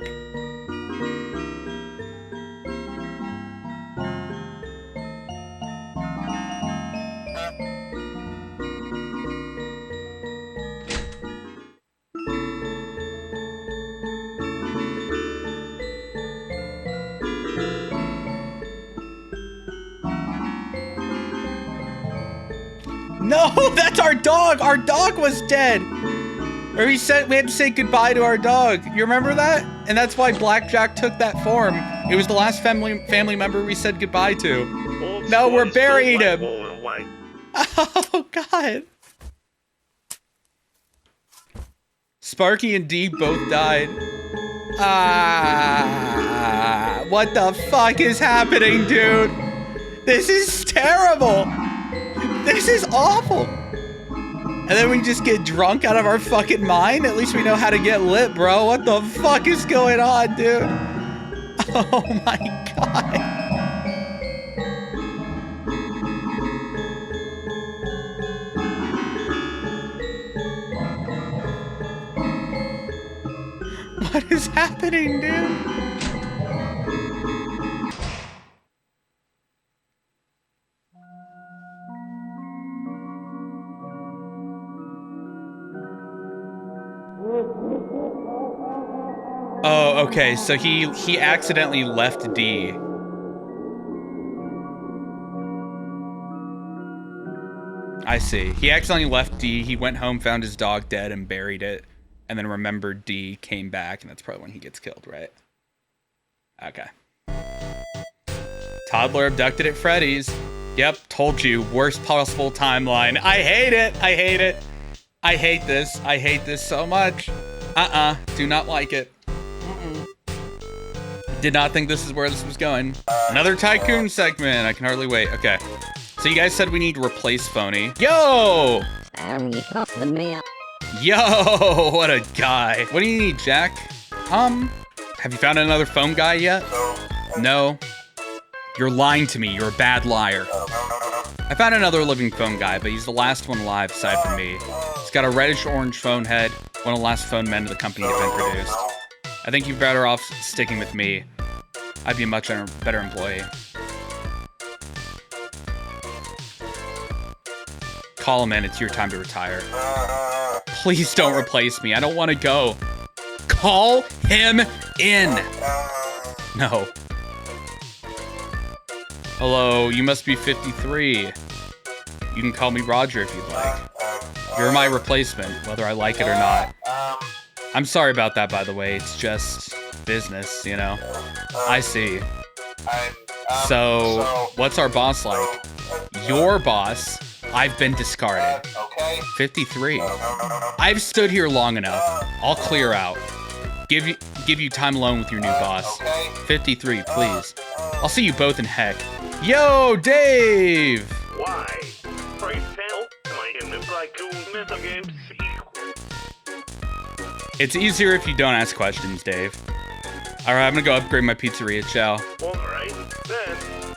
No, that's our dog. Our dog was dead. Or we had to say goodbye to our dog. You remember that? And that's why Blackjack took that form. It was the last family member we said goodbye to. No, we're burying him. Oh, God. Sparky and Dee both died. Ah, what the fuck is happening, dude? This is terrible. This is awful. And then we just get drunk out of our fucking mind? At least we know how to get lit, bro. What the fuck is going on, dude? Oh my God. What is happening, dude? Oh, okay, so he accidentally left D. I see. He accidentally left D, he went home, found his dog dead, and buried it, and then remembered D, came back, and that's probably when he gets killed, right? Okay. Toddler abducted at Freddy's. Yep, told you, worst possible timeline. I hate it, I hate it. I hate this, I hate this so much. Do not like it. Did not think this is where this was going. Another Tycoon segment. I can hardly wait. Okay. So you guys said we need to replace Phony. Yo! Yo, what a guy. What do you need, Jack? Have you found another phone guy yet? No. You're lying to me. You're a bad liar. I found another living phone guy, but he's the last one alive aside from me. He's got a reddish-orange phone head, one of the last phone men to the company to have been produced. I think you're better off sticking with me. I'd be a much better employee. Call him in, it's your time to retire. Please don't replace me, I don't want to go. Call him in! No. Hello, you must be 53. You can call me Roger if you'd like. You're my replacement, whether I like it or not. I'm sorry about that, by the way. It's just business, you know? I see. So, what's our boss like? Your boss? I've been discarded. 53. I've stood here long enough. I'll clear out. Give you time alone with your new boss. 53, please. I'll see you both in heck. Yo, Dave! Why? Pray tell, am I in the Tycoon metagame sequel? It's easier if you don't ask questions, Dave. Alright, I'm gonna go upgrade my pizzeria, ciao. Alright, then,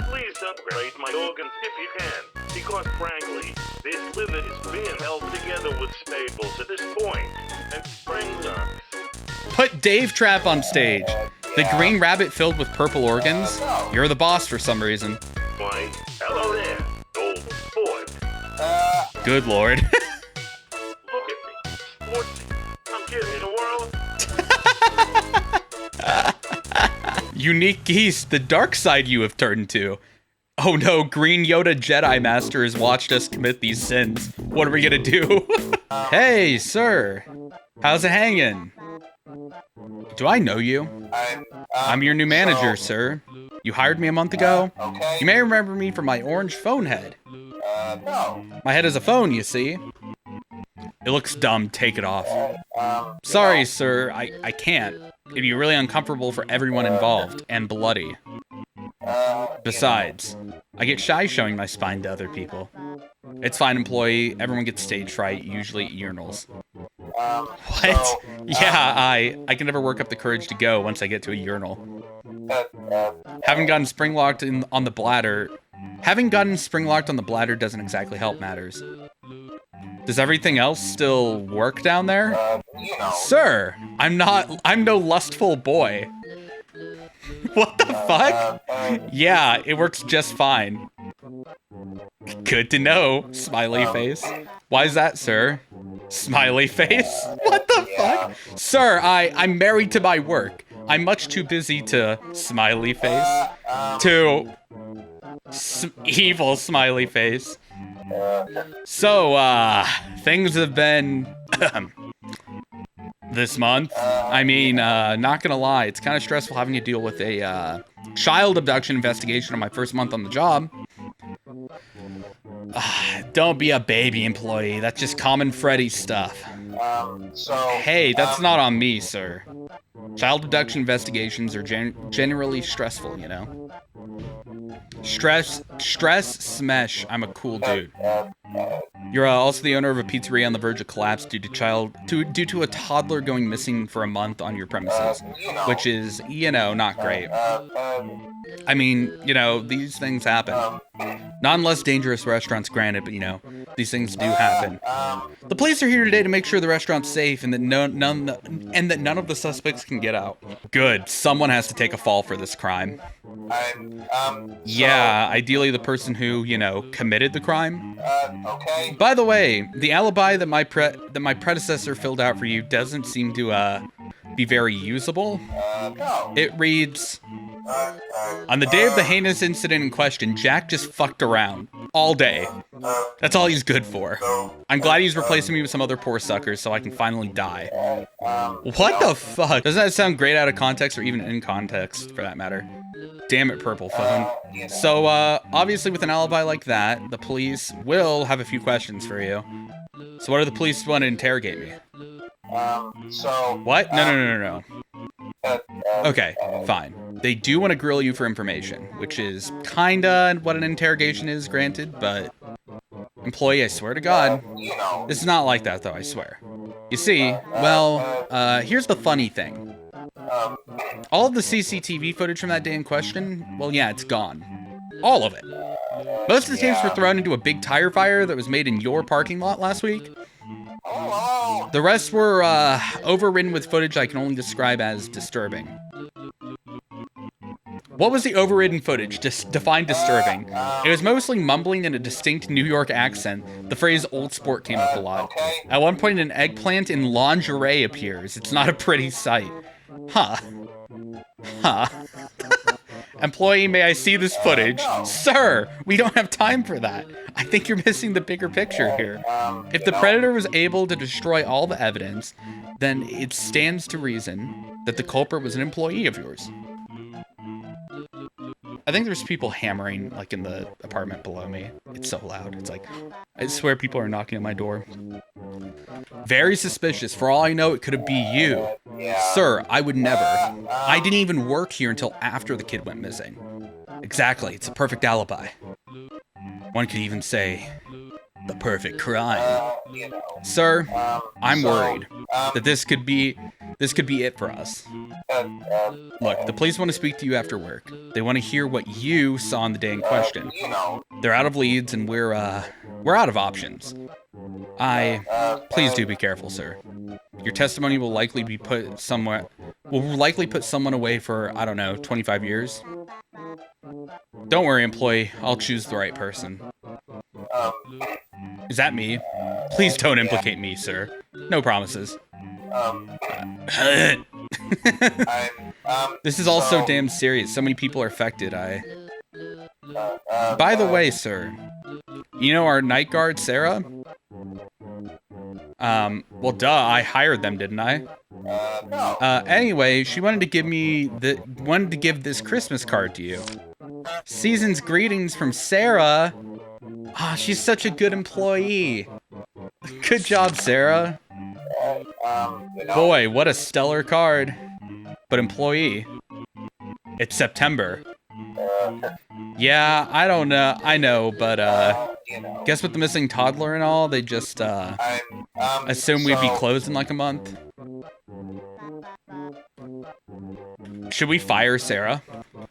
please upgrade my organs if you can. Because frankly, this liver is being held together with staples at this point, and spring nuts. Put Dave Trap on stage. The green rabbit filled with purple organs? You're the boss for some reason. Why, hello there, old sport. Good lord. Look at me, sportsy. I'm kidding the world. UniqueGeese, the dark side you have turned to. Oh no, Green Yoda Jedi Master has watched us commit these sins. What are we gonna do? Hey, sir. How's it hanging? Do I know you? I'm your new manager, sir. You hired me a month ago? You may remember me from my orange phone head. No. My head is a phone, you see. It looks dumb, take it off. Sorry, sir, I can't. It'd be really uncomfortable for everyone involved, and bloody. Besides, I get shy showing my spine to other people. It's fine, employee. Everyone gets stage fright, usually urinals. What? Yeah, I can never work up the courage to go once I get to a urinal. Haven't gotten spring locked on the bladder. Having gotten spring-locked on the bladder doesn't exactly help matters. Does everything else still work down there? Sir, I'm no lustful boy. What the fuck? Yeah, it works just fine. Good to know, smiley face. Why is that, sir? Smiley face? What the fuck? Sir, I'm married to my work. I'm much too busy to smiley face. To evil smiley face. So, things have been this month. I mean, not gonna lie, it's kind of stressful having to deal with a child abduction investigation on my first month on the job. Don't be a baby employee. That's just common Freddy stuff. Hey, that's not on me, sir. Child abduction investigations are generally stressful, you know? Stress smesh. I'm a cool dude. You're also the owner of a pizzeria on the verge of collapse due to a toddler going missing for a month on your premises, which is, you know, not great. I mean, you know, these things happen. Not in less dangerous restaurants, granted, but you know, these things do happen. The police are here today to make sure the restaurant's safe and that none of the suspects can get out. Good. Someone has to take a fall for this crime. Yeah, ideally the person who, you know, committed the crime. Okay. By the way, the alibi that my predecessor filled out for you doesn't seem to be very usable. It reads, on the day of the heinous incident in question, Jack just fucked around all day. That's all he's good for. I'm glad he's replacing me with some other poor suckers so I can finally die. What the fuck? Doesn't that sound great out of context or even in context for that matter? Damn it, purple phone. So, obviously with an alibi like that, the police will have a few questions for you. So what do the police want to interrogate me? What? No. Okay, fine. They do want to grill you for information, which is kinda what an interrogation is, granted, but... Employee, I swear to God. This is not like that, though, I swear. You see, well, here's the funny thing. All of the CCTV footage from that day in question, well, yeah, it's gone. All of it. Most of the tapes were thrown into a big tire fire that was made in your parking lot last week. The rest were overridden with footage I can only describe as disturbing. What was the overridden footage? Just define disturbing. It was mostly mumbling in a distinct New York accent. The phrase old sport came up a lot. At one point, an eggplant in lingerie appears. It's not a pretty sight. Huh. Employee, may I see this footage? Sir, we don't have time for that. I think you're missing the bigger picture here. If the predator was able to destroy all the evidence, then it stands to reason that the culprit was an employee of yours. I think there's people hammering, like, in the apartment below me. It's so loud. It's like, I swear people are knocking on my door. Very suspicious. For all I know, it could be you. Sir, I would never. I didn't even work here until after the kid went missing. Exactly. It's a perfect alibi. One could even say, the perfect crime. Sir, I'm worried that this could be it for us. Look, the police want to speak to you after work. They want to hear what you saw on the day in question. They're out of leads and we're out of options. Please do be careful, sir. Your testimony will likely be put somewhere. Will likely put someone away for, I don't know, 25 years. Don't worry, employee. I'll choose the right person. Is that me? Please don't implicate me, sir. No promises. This is all so damn serious. So many people are affected. By the way, sir, you know our night guard, Sarah? Well, duh, I hired them, didn't I? Anyway, she wanted to give this Christmas card to you. Season's greetings from Sarah. Ah, she's such a good employee. Good job, Sarah. Boy, what a stellar card. But employee. It's September. Yeah, I don't know. I know, but, guess with the missing toddler and all, they just, assume we'd be closed in like a month. Should we fire Sarah?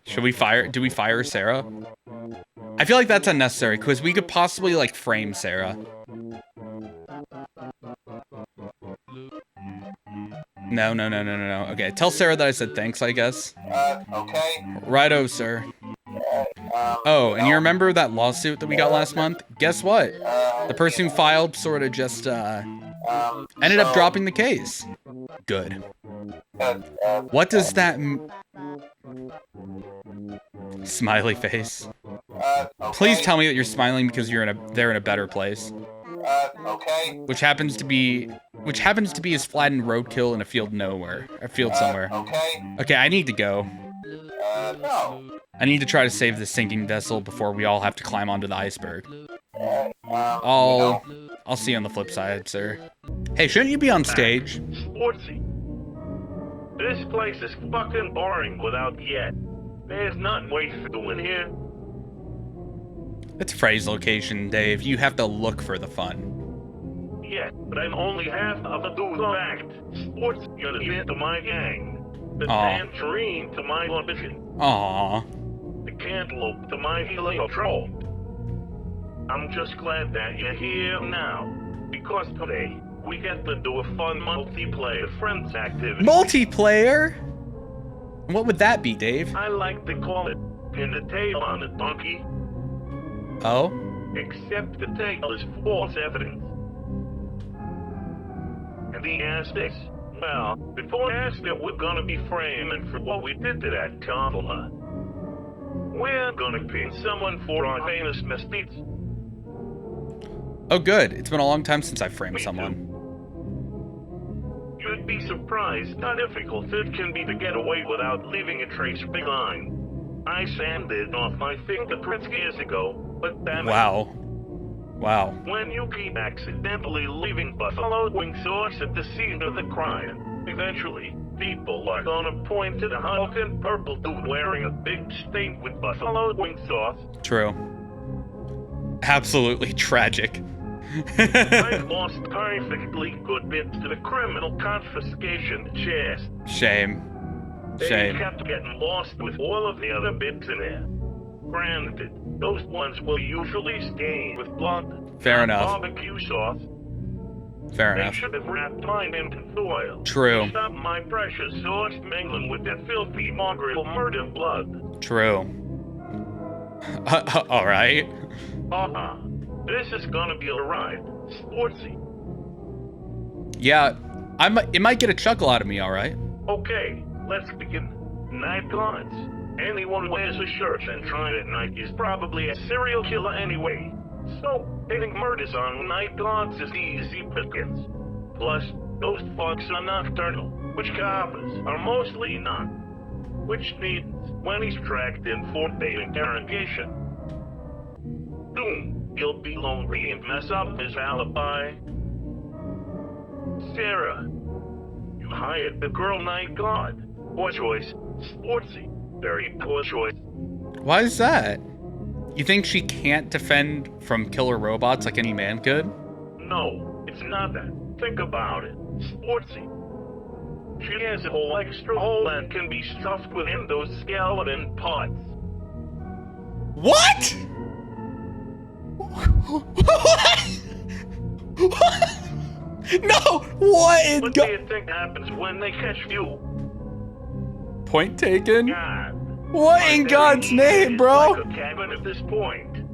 Do we fire Sarah? I feel like that's unnecessary, because we could possibly, like, frame Sarah. No. Okay, tell Sarah that I said thanks, I guess. Okay. Righto, sir. Oh, and you remember that lawsuit that we got last month? Guess what? The person who filed sort of just, ended up dropping the case. Good. What does that smiley face. Please tell me that you're smiling because they're in a better place. Okay. Which happens to be as flattened roadkill in a field nowhere. A field somewhere. Okay. Okay, I need to go. No. I need to try to save the sinking vessel before we all have to climb onto the iceberg. I'll see you on the flip side, sir. Hey, shouldn't you be on stage? Sportsy. This place is fucking boring without yet. There's nothing worth doing here. It's Freddy's location, Dave. You have to look for the fun. Yeah, but I'm only half of a dude act. Sports unit to my gang. The tangerine to my ambition. Aww. The cantaloupe to my heliotrope. I'm just glad that you're here now. Because today, we get to do a fun multiplayer friends activity. Multiplayer? What would that be, Dave? I like to call it pin the tail on a donkey. Oh? Except the tail is false evidence. And the aspects, well, before asking, we're gonna be framing for what we did to that consular. We're gonna pin someone for our famous misdeeds. Oh good, it's been a long time since I framed someone. You'd be surprised how difficult it can be to get away without leaving a trace behind. I sanded off my fingerprints years ago, but damn it. Wow. When you keep accidentally leaving buffalo wing sauce at the scene of the crime, eventually, people are gonna point to the hulking purple dude wearing a big stain with buffalo wing sauce. True. Absolutely tragic. I've lost perfectly good bits to the criminal confiscation chest. Shame. They kept getting lost with all of the other bits in there. Granted, those ones will usually stain with blood. Fair enough. Barbecue sauce. Fair They enough. should have wrapped mine in foil. True. Stop my precious sauce mingling with that filthy mongrel murder blood. True. Alright. This is gonna be a ride. Sportsy. Yeah, it might get a chuckle out of me, alright? Okay, let's begin. Night guards. Anyone who wears a shirt and trying at night is probably a serial killer anyway. So, hitting murders on night guards is easy pickings. Plus, those fucks are nocturnal, which coppers are mostly not. Which means, when he's tracked in for the interrogation, boom, he'll be lonely and mess up his alibi. Sarah, you hired the girl night guard. Poor choice. Sportsy. Very poor choice. Why is that? You think she can't defend from killer robots like any man could? No, it's not that. Think about it. Sportsy. She has a whole extra hole and can be stuffed within those skeleton parts. What? No! What in What do you think happens when they catch you? Point taken. God. What in God's name, bro? Like a cabin at this point.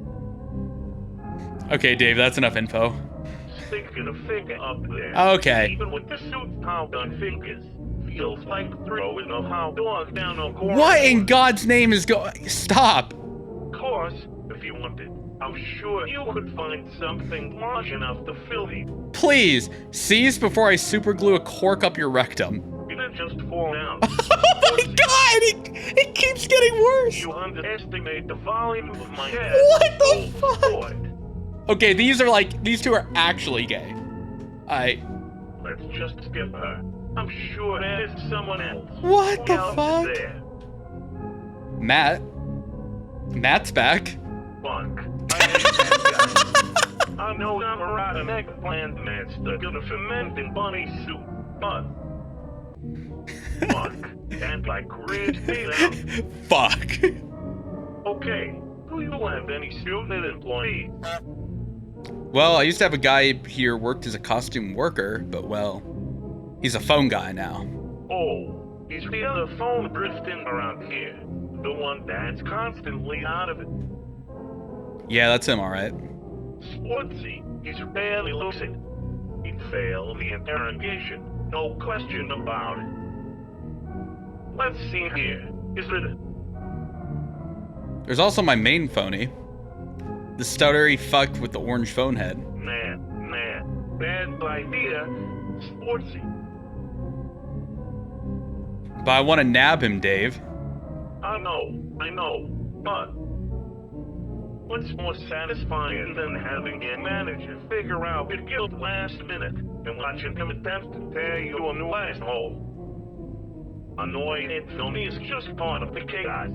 Okay, Dave, that's enough info. Sticking a finger up there. Okay. Even with the suit piled on fingers, feels like throwing a hot dog down a corridor. What in God's name is Stop! Of course, if you wanted, I'm sure you could find something large enough to fill the. Please, cease before I superglue a cork up your rectum. It'll just fall out. Oh my God! It keeps getting worse! You underestimate the volume of my head. What the fuck? Boy. Okay, these two are actually gay. Let's just skip her. I'm sure there's someone else. What Who the else is fuck? there? Matt's back. Fuck. I hate that guy. I know I'm a rotten eggplant master gonna ferment in bunny soup, but fuck. And like rid me out. Fuck. Okay, who Do you have any student employees? Well, I used to have a guy here worked as a costume worker, but well, he's a phone guy now. Oh, he's the other phone drifting around here. The one that's constantly out of it. Yeah, that's him, alright. Sportsy, he's barely lucid. He'd fail the interrogation, no question about it. Let's see here. Is it? There's also my main phony. The stuttery fuck with the orange phone head. Man, bad idea. Sportsy. But I want to nab him, Dave. I know, but what's more satisfying than having your manager figure out your guilt last minute and watching him attempt to tear you a new asshole? Annoying and filmy is just part of the chaos.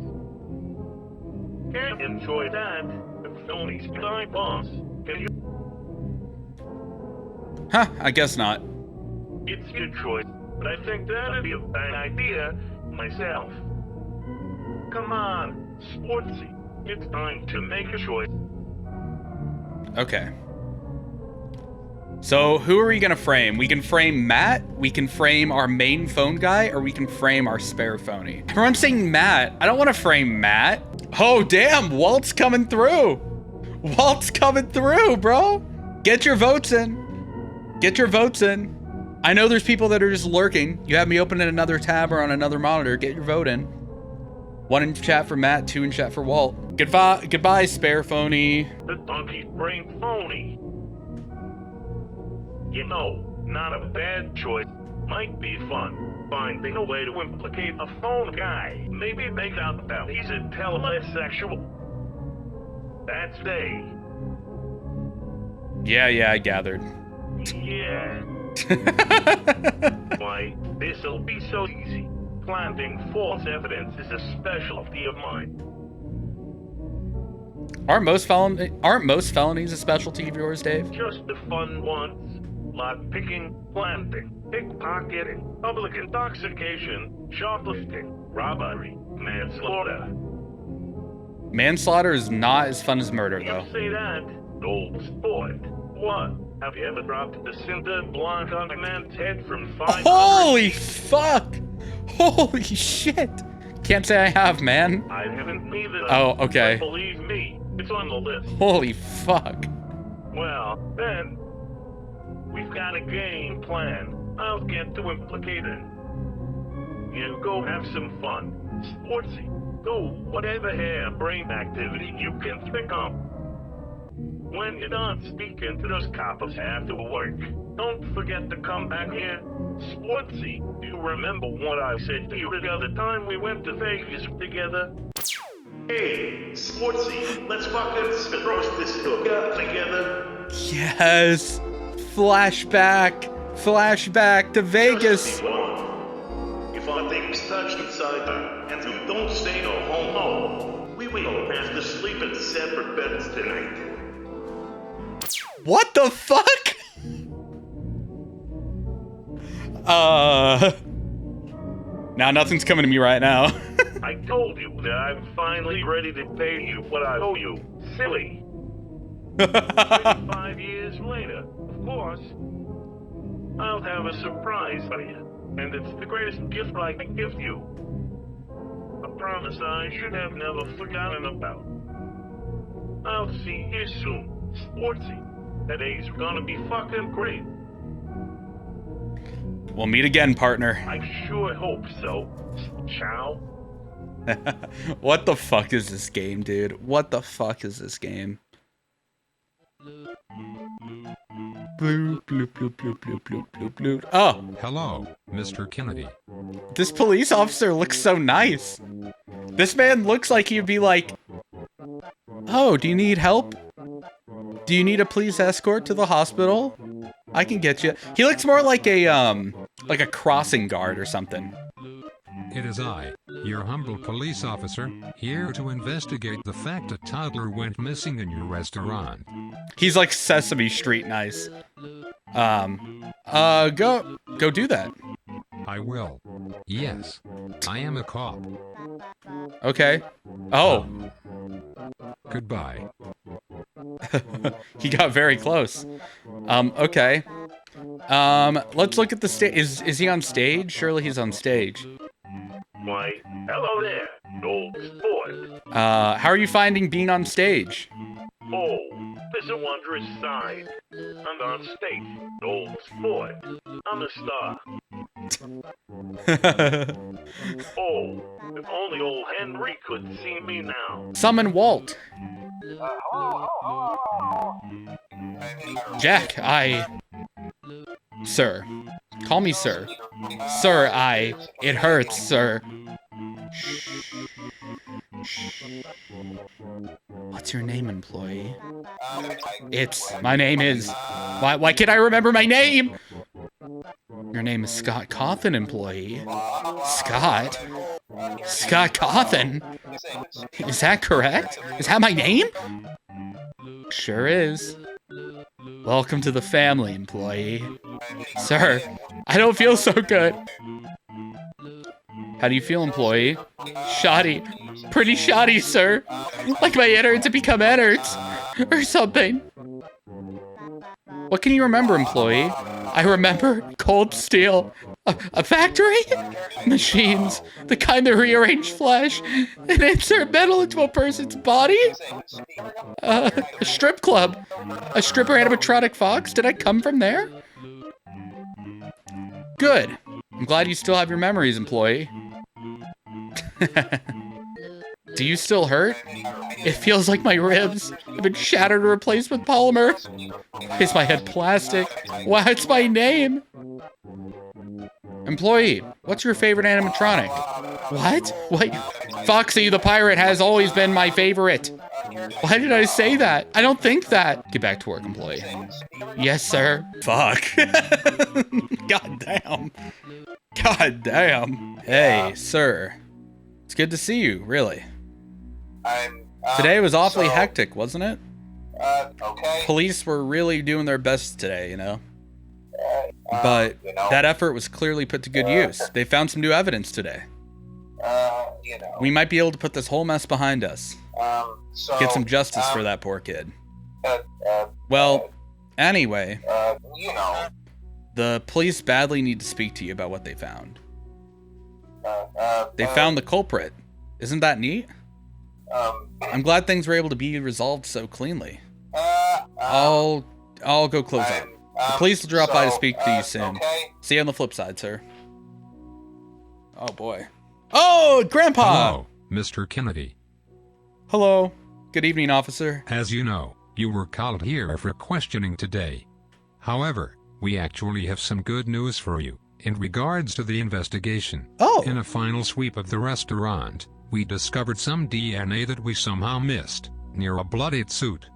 Can't enjoy that if filmy's behind boss. Can you? Huh, I guess not. It's your choice, but I think that'd be a bad idea myself. Come on, Sportsy. It's time to make a choice. Okay. So, who are we gonna frame? We can frame Matt, we can frame our main phone guy, or we can frame our spare phony. Everyone's saying Matt. I don't want to frame Matt. Oh, damn, Walt's coming through. Walt's coming through, bro. Get your votes in. Get your votes in. I know there's people that are just lurking. You have me open in another tab or on another monitor. Get your vote in. 1 in chat for Matt, 2 in chat for Walt. Goodbye, spare phony. The donkey's brain phony. You know, not a bad choice. Might be fun. Finding a way to implicate a phone guy. Maybe make out that he's a telesexual. That's Day. Yeah, I gathered. Yeah. Why, this'll be so easy. Planting false evidence is a specialty of mine. Aren't most felonies a specialty of yours, Dave? Just the fun ones. Lockpicking, planting, pickpocketing, public intoxication, shoplifting, robbery, manslaughter. Manslaughter is not as fun as murder, You though. say that, old sport. What? Have you ever dropped the cinder block on a man's head from 500? Holy fuck! Holy shit! Can't say I have, man. I haven't either. Oh, okay. But believe me, it's on the list. Holy fuck. Well, then, we've got a game plan. I'll get to implicating. You go have some fun. Sportsy. Go whatever hair-brain activity you can think of. When you're done speaking to those coppers after work, don't forget to come back here. Sportsy, do you remember what I said to you the other time we went to Vegas together? Hey, Sportsy, let's fucking roast this hookup together. Yes! Flashback to Vegas! Just be warned. If our things touch inside you, and you don't stay no homo, we will have to sleep in separate beds tonight. What the fuck? Now nothing's coming to me right now. I told you that I'm finally ready to pay you what I owe you. Silly. 25 years later, of course, I'll have a surprise for you, and it's the greatest gift I can give you. A promise I should have never forgotten about. I'll see you soon, Sportsy. Today's gonna be fucking great. We'll meet again, partner. I sure hope so. Ciao. What the fuck is this game, dude? What the fuck is this game? Bloop, bloop, bloop, bloop, bloop, bloop, bloop, bloop. Oh, Hello, Mr. Kennedy. this police officer looks so nice. This man looks like he'd be like, oh, do you need help? Do you need a police escort to the hospital? I can get you. He looks more like a crossing guard or something. It is I, your humble police officer, here to investigate the fact a toddler went missing in your restaurant. He's like Sesame Street nice. Go do that. I will. Yes, I am a cop. Okay. Oh. Goodbye. He got very close. Okay. Let's look at the stage. Is he on stage? Surely he's on stage. Why, hello there, old sport. How are you finding being on stage? Oh, there's a wondrous side. I'm on stage, old sport. I'm a star. Oh, if only old Henry could see me now. Summon Walt. Jack, Sir. Call me sir. Sir, It hurts, sir. What's your name, employee? My name is... Why can't I remember my name? Your name is Scott Cawthon, employee. Scott? Scott Cawthon? Is that correct? Is that my name? Sure is. Welcome to the family, employee. Sir, I don't feel so good. How do you feel, employee? Shoddy. Pretty shoddy, sir. Like my innards have become innards. Or something. What can you remember, employee? I remember cold steel. A factory? Machines. The kind that rearrange flesh and insert metal into a person's body? A strip club. A stripper animatronic fox? Did I come from there? Good. I'm glad you still have your memories, employee. Do you still hurt? It feels like my ribs have been shattered and replaced with polymer. Is my head plastic? What's my name? Employee, what's your favorite animatronic? What? Wait, Foxy the pirate has always been my favorite. Why did I say that? I don't think that. Get back to work, employee. Yes, sir. Fuck. God damn. God damn. Hey, sir. It's good to see you, really. Today was awfully hectic, wasn't it? Okay. Police were really doing their best today, you know? But that effort was clearly put to good use. They found some new evidence today. We might be able to put this whole mess behind us. Get some justice for that poor kid. Well, anyway, the police badly need to speak to you about what they found. They found the culprit. Isn't that neat? I'm glad things were able to be resolved so cleanly. I'll go close up. The police will drop by to speak to you soon. See you on the flip side, sir. Oh boy. Oh, Grandpa! Hello, Mr. Kennedy. Hello. Good evening, officer. As you know, you were called here for questioning today. However, we actually have some good news for you in regards to the investigation. Oh. In a final sweep of the restaurant, we discovered some DNA that we somehow missed near a bloodied suit.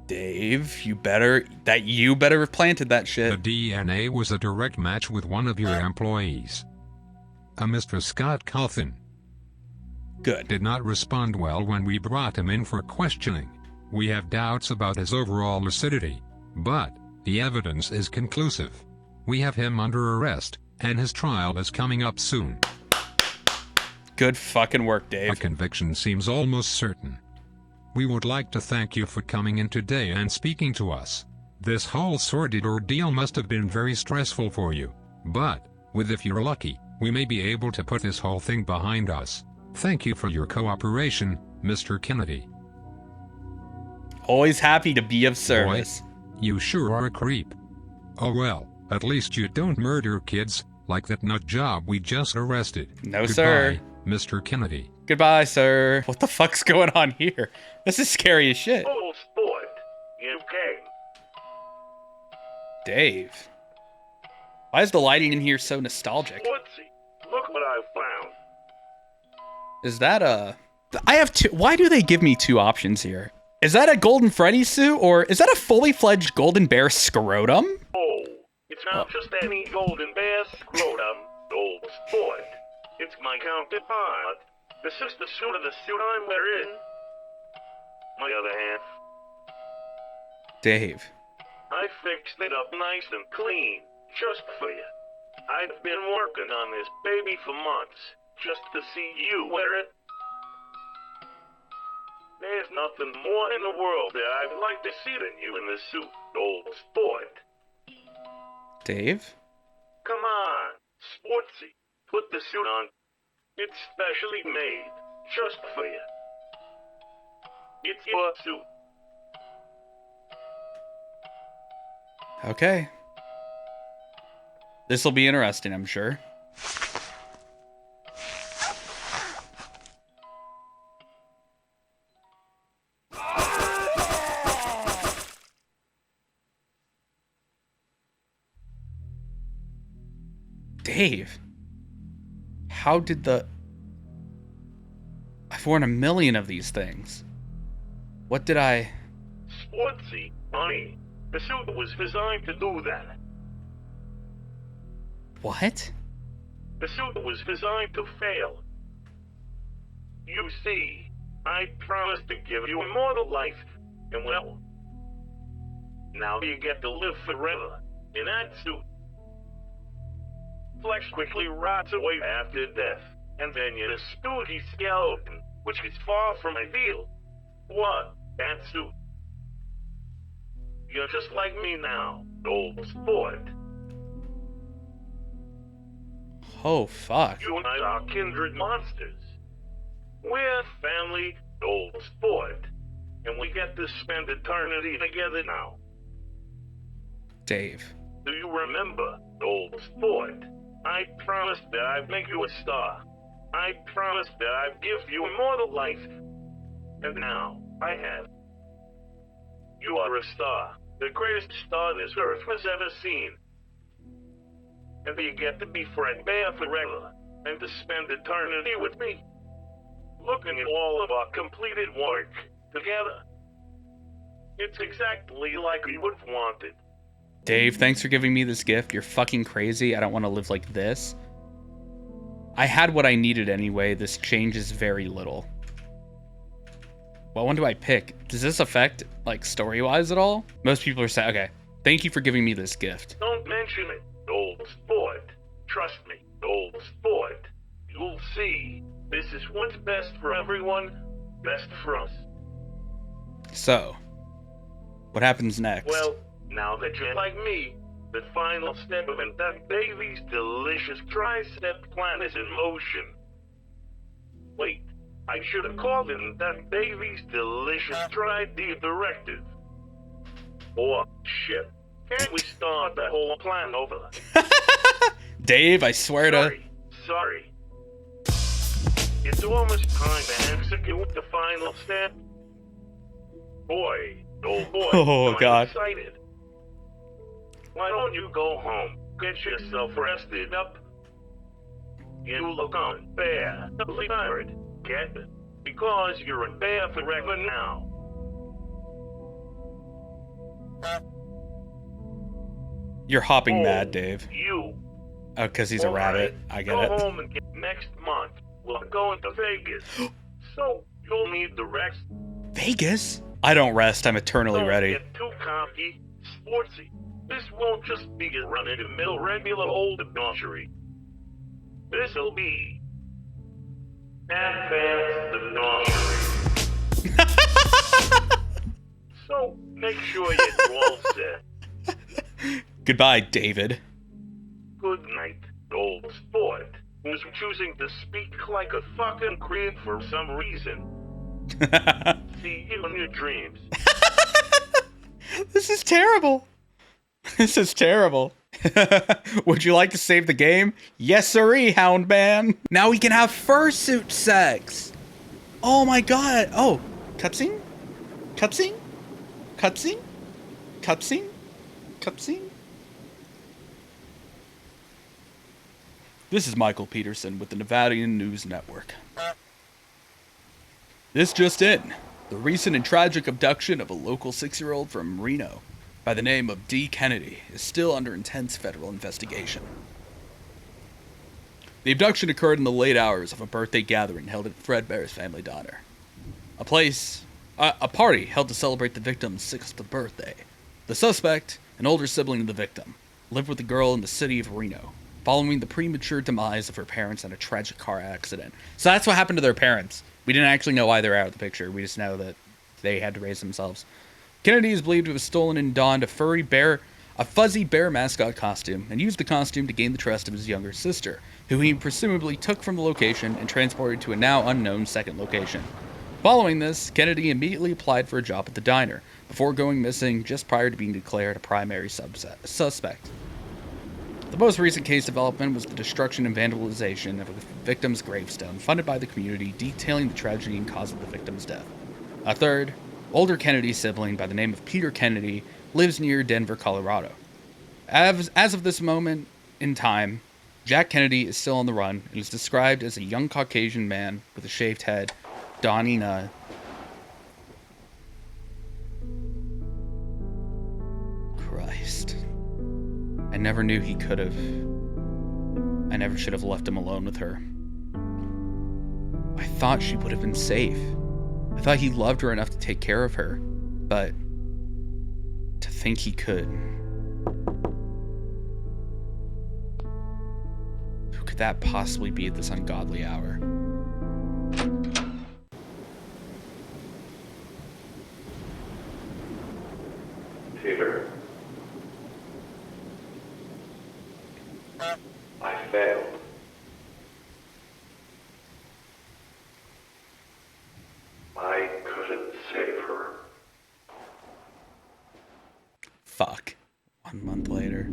Dave, you better have planted that shit. The DNA was a direct match with one of your employees. A Mr. Scott Cawthon. Good. Did not respond well when we brought him in for questioning. We have doubts about his overall lucidity, but the evidence is conclusive. We have him under arrest, and his trial is coming up soon. Good fucking work, Dave. A conviction seems almost certain. We would like to thank you for coming in today and speaking to us. This whole sordid ordeal must have been very stressful for you, but, if you're lucky, we may be able to put this whole thing behind us. Thank you for your cooperation, Mr. Kennedy. Always happy to be of service. Boy, you sure are a creep. Oh well, at least you don't murder kids, like that nut job we just arrested. No, Goodbye, sir. Mr. Kennedy. Goodbye, sir. What the fuck's going on here? This is scary as shit. Oh, sport. You came. Dave. Why is the lighting in here so nostalgic? Woodsy, look what I found. Is that I have two. Why do they give me two options here? Is that a Golden Freddy suit, or is that a fully fledged Golden Bear scrotum? Oh, it's not just any golden bear scrotum, old sport. It's my counterpart. This is the suit of the suit I'm wearing. My other half. Dave. I fixed it up nice and clean, just for you. I've been working on this baby for months. just to see you wear it. There's nothing more in the world that I'd like to see than you in this suit, old sport. Dave? Come on, sportsy. Put the suit on. It's specially made, just for you. It's your suit. Okay. This'll be interesting, I'm sure. Dave, how did the... I've worn a million of these things. What did I... Sportsy, honey. The suit was designed to do that. What? The suit was designed to fail. You see, I promised to give you immortal life, and well, now you get to live forever in that suit. Flesh quickly rots away after death, and then you're a stoogy skeleton, which is far from ideal. What? That suit? You're just like me now, old sport. Oh, fuck. You and I are kindred monsters. We're family, old sport, and we get to spend eternity together now. Dave. Do you remember, old sport? I promised that I'd make you a star. I promised that I'd give you immortal life. And now, I have. You are a star. The greatest star this Earth has ever seen. And you get to be Fredbear forever, and to spend eternity with me. Looking at all of our completed work together. It's exactly like we would have wanted. Dave, thanks for giving me this gift. You're fucking crazy. I don't want to live like this. I had what I needed anyway. This changes very little. What one do I pick? Does this affect, like, story-wise at all? Most people are saying, okay, thank you for giving me this gift. Don't mention it, old sport. Trust me, old sport. You'll see. This is what's best for everyone, best for us. So, what happens next? Well, now that you're like me, the final step of that baby's delicious tri-step plan is in motion. Wait, I should have called it that baby's delicious tri-D directive. Or, shit, can't we start that whole plan over? Dave, I swear to... Sorry. It's almost time to execute the final step. Boy, oh boy, Oh, I'm God. excited. Why don't you go home, get yourself rested up? You look unbearably tired, get it? Because you're a bear forever now. You're hopping mad, Dave. You. Oh, because he's a rabbit. I get go it. home and get next month. We're going to Vegas. So, you'll need the rest. Vegas? I don't rest. I'm eternally Don't ready. get too cocky, sportsy. This won't just be a run-of-the-mill regular old debauchery. This'll be... advanced debauchery. So, make sure you're all set. Goodbye, David. Good night, old sport, who's choosing to speak like a fucking creep for some reason. See you in your dreams. This is terrible. This is terrible. Would you like to save the game? Yes, sirree, hound man. Now we can have fursuit sex. Oh my god. Oh, cutscene? Cutscene? Cutscene? Cutscene? Cutscene? This is Michael Peterson with the Nevadian News Network. This just in. The recent and tragic abduction of a local 6-year-old from Reno by the name of D. Kennedy is still under intense federal investigation. The abduction occurred in the late hours of a birthday gathering held at Fredbear's family diner. A party held to celebrate the victim's 6th birthday. The suspect, an older sibling of the victim, lived with the girl in the city of Reno. following the premature demise of her parents in a tragic car accident. So that's what happened to their parents. We didn't actually know why they're out of the picture. We just know that they had to raise themselves. Kennedy is believed to have stolen and donned a fuzzy bear mascot costume, and used the costume to gain the trust of his younger sister, who he presumably took from the location and transported to a now unknown second location. Following this, Kennedy immediately applied for a job at the diner, before going missing just prior to being declared a primary suspect. The most recent case development was the destruction and vandalization of a victim's gravestone, funded by the community, detailing the tragedy and cause of the victim's death. A third, older Kennedy sibling by the name of Peter Kennedy, lives near Denver, Colorado. As of this moment in time, Jack Kennedy is still on the run and is described as a young Caucasian man with a shaved head, donning a... Christ. I never knew he could have. I never should have left him alone with her. I thought she would have been safe. I thought he loved her enough to take care of her, but to think he could. Who could that possibly be at this ungodly hour? Peter. I failed. I couldn't save her. Fuck. 1 month later.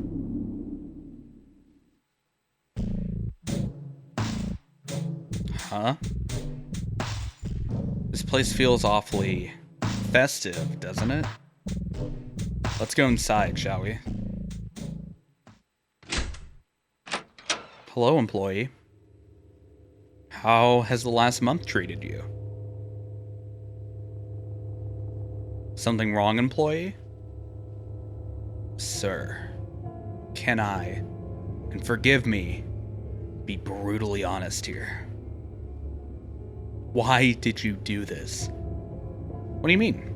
Huh? This place feels awfully festive, doesn't it? Let's go inside, shall we? Hello, employee. How has the last month treated you? Something wrong, employee? Sir, can I, and forgive me, be brutally honest here? Why did you do this? What do you mean?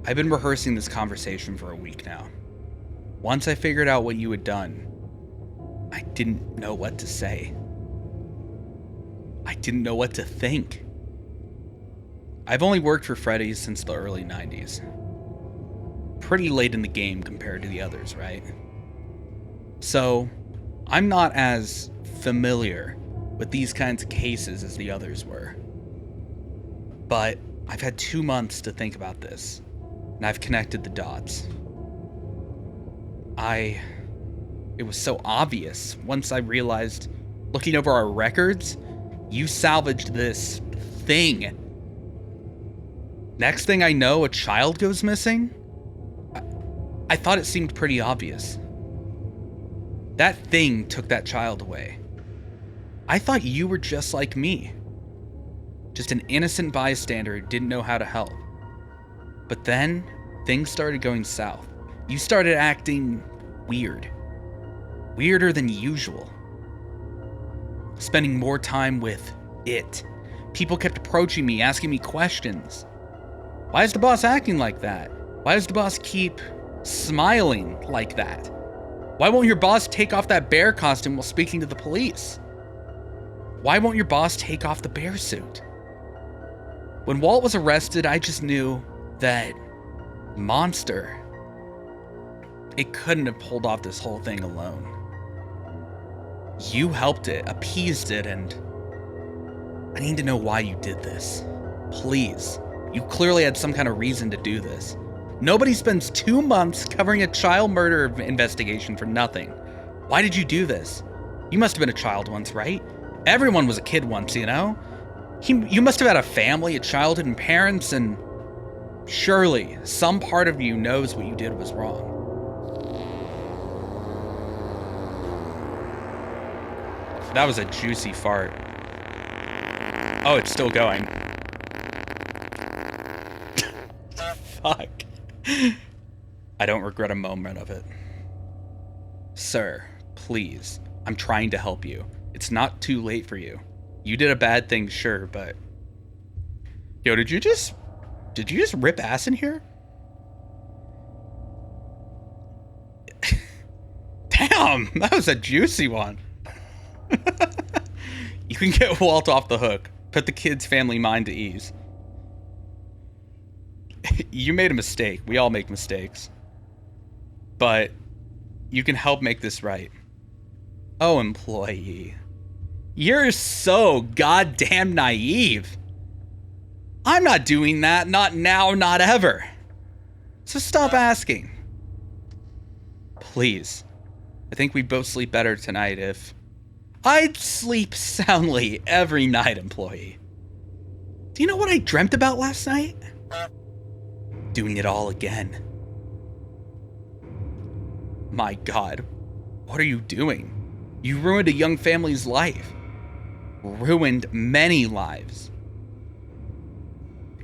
I've been rehearsing this conversation for a week now. Once I figured out what you had done, I didn't know what to say. I didn't know what to think. I've only worked for Freddy since the early 90s. Pretty late in the game compared to the others, right? So, I'm not as familiar with these kinds of cases as the others were. But I've had 2 months to think about this, and I've connected the dots. It was so obvious once I realized, looking over our records, you salvaged this thing. Next thing I know, a child goes missing? I thought it seemed pretty obvious. That thing took that child away. I thought you were just like me. Just an innocent bystander who didn't know how to help. But then, things started going south. You started acting weird. Weirder than usual. Spending more time with it. People kept approaching me, asking me questions. Why is the boss acting like that? Why does the boss keep smiling like that? Why won't your boss take off that bear costume while speaking to the police? Why won't your boss take off the bear suit? When Walt was arrested, I just knew that monster, it couldn't have pulled off this whole thing alone. You helped it, appeased it, and I need to know why you did this. Please. You clearly had some kind of reason to do this. Nobody spends 2 months covering a child murder investigation for nothing. Why did you do this? You must have been a child once, right? Everyone was a kid once, you know? You must have had a family, a childhood, and parents, and surely some part of you knows what you did was wrong. That was a juicy fart. Oh, it's still going. Fuck. I don't regret a moment of it. Sir, please. I'm trying to help you. It's not too late for you. You did a bad thing, sure, but... Yo, did you just rip ass in here? Damn! Damn, that was a juicy one. You can get Walt off the hook. Put the kid's family mind to ease. You made a mistake. We all make mistakes. But you can help make this right. Oh, employee. You're so goddamn naive. I'm not doing that. Not now, not ever. So stop asking. Please. I think we'd both sleep better tonight if... I'd sleep soundly every night, employee. Do you know what I dreamt about last night? Doing it all again. My God. What are you doing? You ruined a young family's life. Ruined many lives.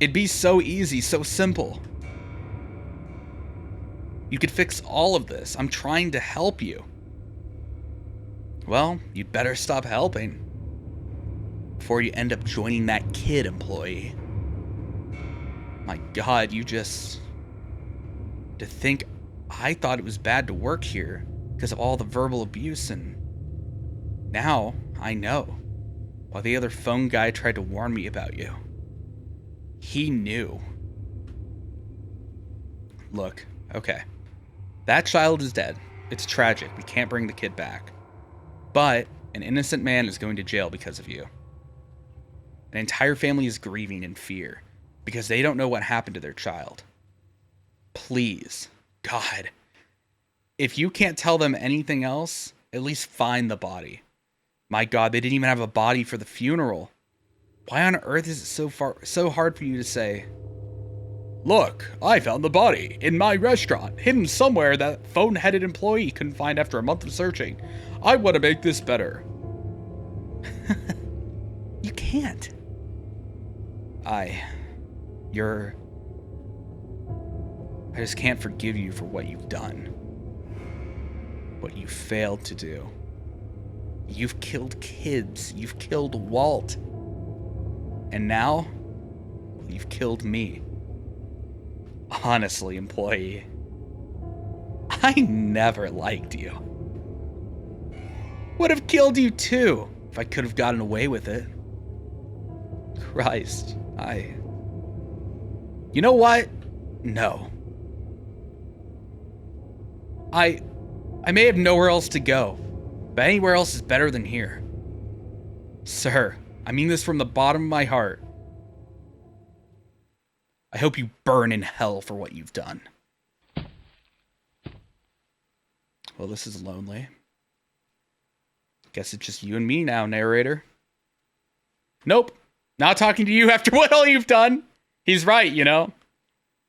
It'd be so easy, so simple. You could fix all of this. I'm trying to help you. Well, you'd better stop helping before you end up joining that kid, employee. My God, you just... To think I thought it was bad to work here because of all the verbal abuse, and now I know why the other phone guy tried to warn me about you. He knew. Look, okay. That child is dead. It's tragic. We can't bring the kid back. But an innocent man is going to jail because of you. An entire family is grieving in fear because they don't know what happened to their child. Please, God, if you can't tell them anything else, at least find the body. My God, they didn't even have a body for the funeral. Why on earth is it so hard for you to say, look, I found the body in my restaurant, hidden somewhere that phone-headed employee couldn't find after a month of searching. I want to make this better. You can't. I just can't forgive you for what you've done. What you failed to do. You've killed kids. You've killed Walt. And now, you've killed me. Honestly, employee, I never liked you. Would have killed you too, if I could have gotten away with it. Christ, You know what? No. I may have nowhere else to go, but anywhere else is better than here. Sir, I mean this from the bottom of my heart. I hope you burn in hell for what you've done. Well, this is lonely. Guess it's just you and me now, narrator. Nope. Not talking to you after what all you've done. He's right, you know.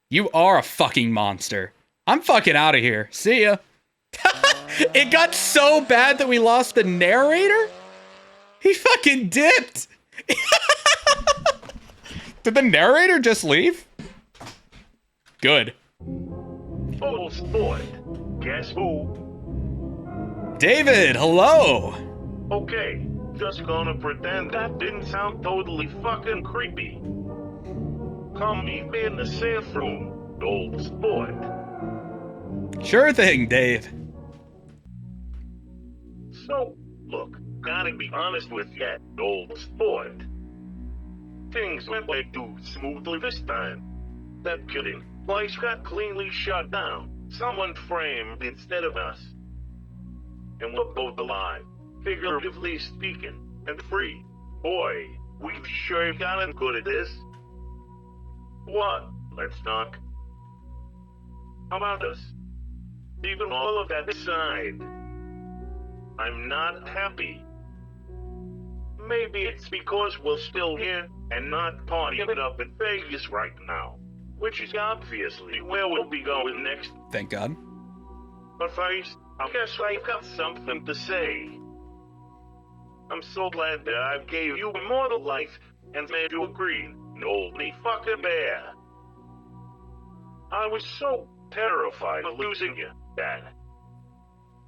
You are a fucking monster. I'm fucking out of here. See ya. It got so bad that we lost the narrator? He fucking dipped. Did the narrator just leave? Good. Oh, sport. Guess who? David, hello. Okay, just gonna pretend that didn't sound totally fucking creepy. Come meet me in the safe room, old sport. Sure thing, Dave. So, look, gotta be honest with you, old sport. Things went way too smoothly this time. That kidding. Place got cleanly shut down. Someone framed instead of us. And we're both alive, figuratively speaking, and free. Boy, we've sure gotten good at this. What? Let's talk. How about us? Even all of that aside, I'm not happy. Maybe it's because we're still here and not partying it up in Vegas right now, which is obviously where we'll be going next. Thank God. But first, I guess I've got something to say. I'm so glad that I gave you immortal life and made you a green, old fucking bear. I was so terrified of losing you, Dad.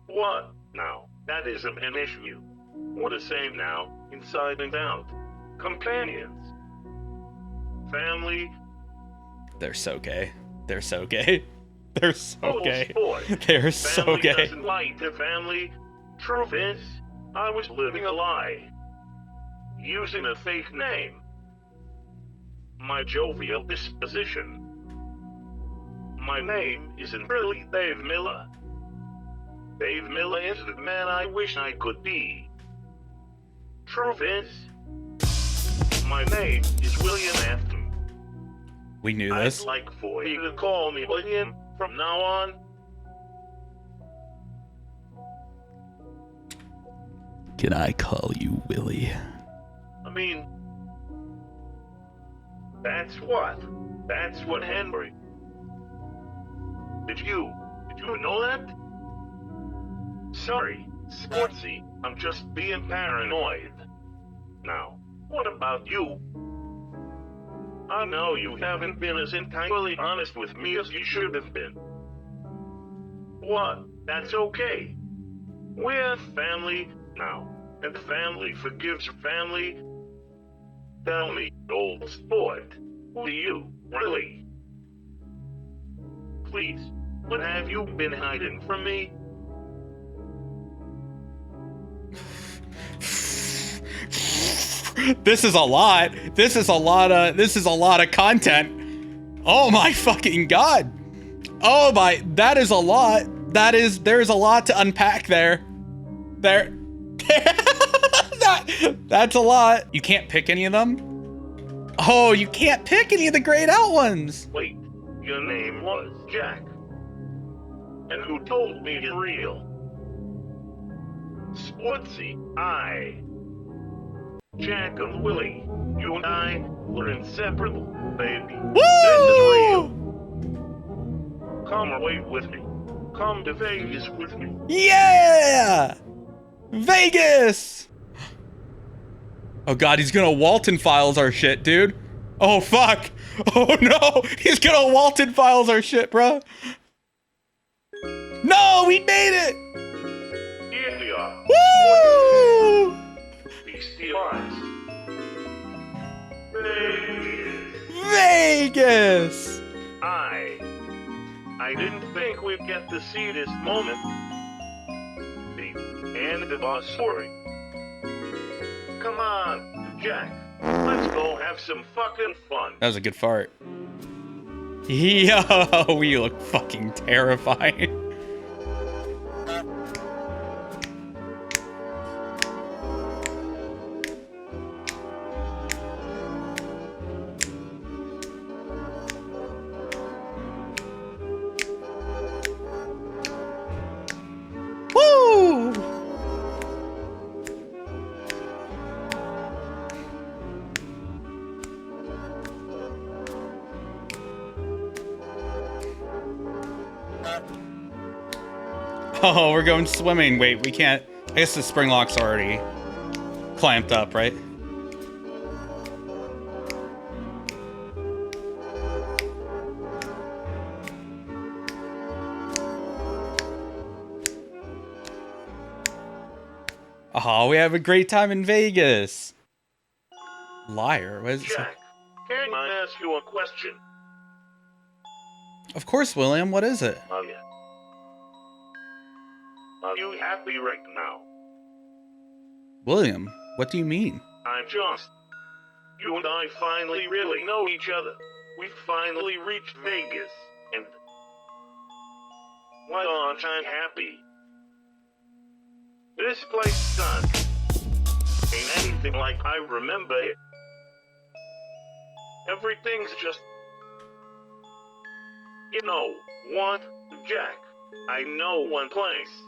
What? Now, that isn't an issue. We're the same now, inside and out. Companions. Family. They're so gay. They're so gay. They're so Oh, gay. sport. They're so Family gay. doesn't like their family, Truth is, I was living a lie. Using a fake name. My jovial disposition. My name isn't really Dave Miller. Dave Miller is the man I wish I could be. Truth is, my name is William Afton. We knew this. I'd like for you to call me William from now on. Can I call you Willie? I mean, that's what Henry. Did you know that? Sorry, Sportsy, I'm just being paranoid. Now, what about you? I know you haven't been as entirely honest with me as you should have been. What? That's okay. We're family now, and family forgives family. Tell me, old sport, who do you really? Please, what have you been hiding from me? This is a lot. This is a lot of content. Oh my fucking god. Oh my, that is a lot. There's a lot to unpack there. That's a lot. You can't pick any of them? Oh, you can't pick any of the grayed out ones. Wait, your name was Jack. And who told me you're real? Sportsy, Jack and Willie, you and I were inseparable, baby. Woo! This is real. Come away with me. Come to Vegas with me. Yeah! Vegas! Oh god, he's gonna Walton Files our shit, dude. Oh fuck. Oh no, he's gonna Walton Files our shit, bro. No, we made it! Here we are. Woo! Beastie Eyes. Vegas! I didn't think we'd get to see this moment. The end of our story. Come on, Jack. Let's go have some fucking fun. That was a good fart. Yo, we look fucking terrifying. Woo! Oh, we're going swimming. Wait, we can't. I guess the spring lock's already clamped up, right? Oh, we have a great time in Vegas. Liar. What is Jack, can I ask you a question? Of course, William. What is it? Are you happy right now? William, what do you mean? You and I finally really know each other. We finally reached Vegas, and why aren't I happy? This place sucks. Ain't anything like I remember it. Everything's just... You know what, Jack? I know one place.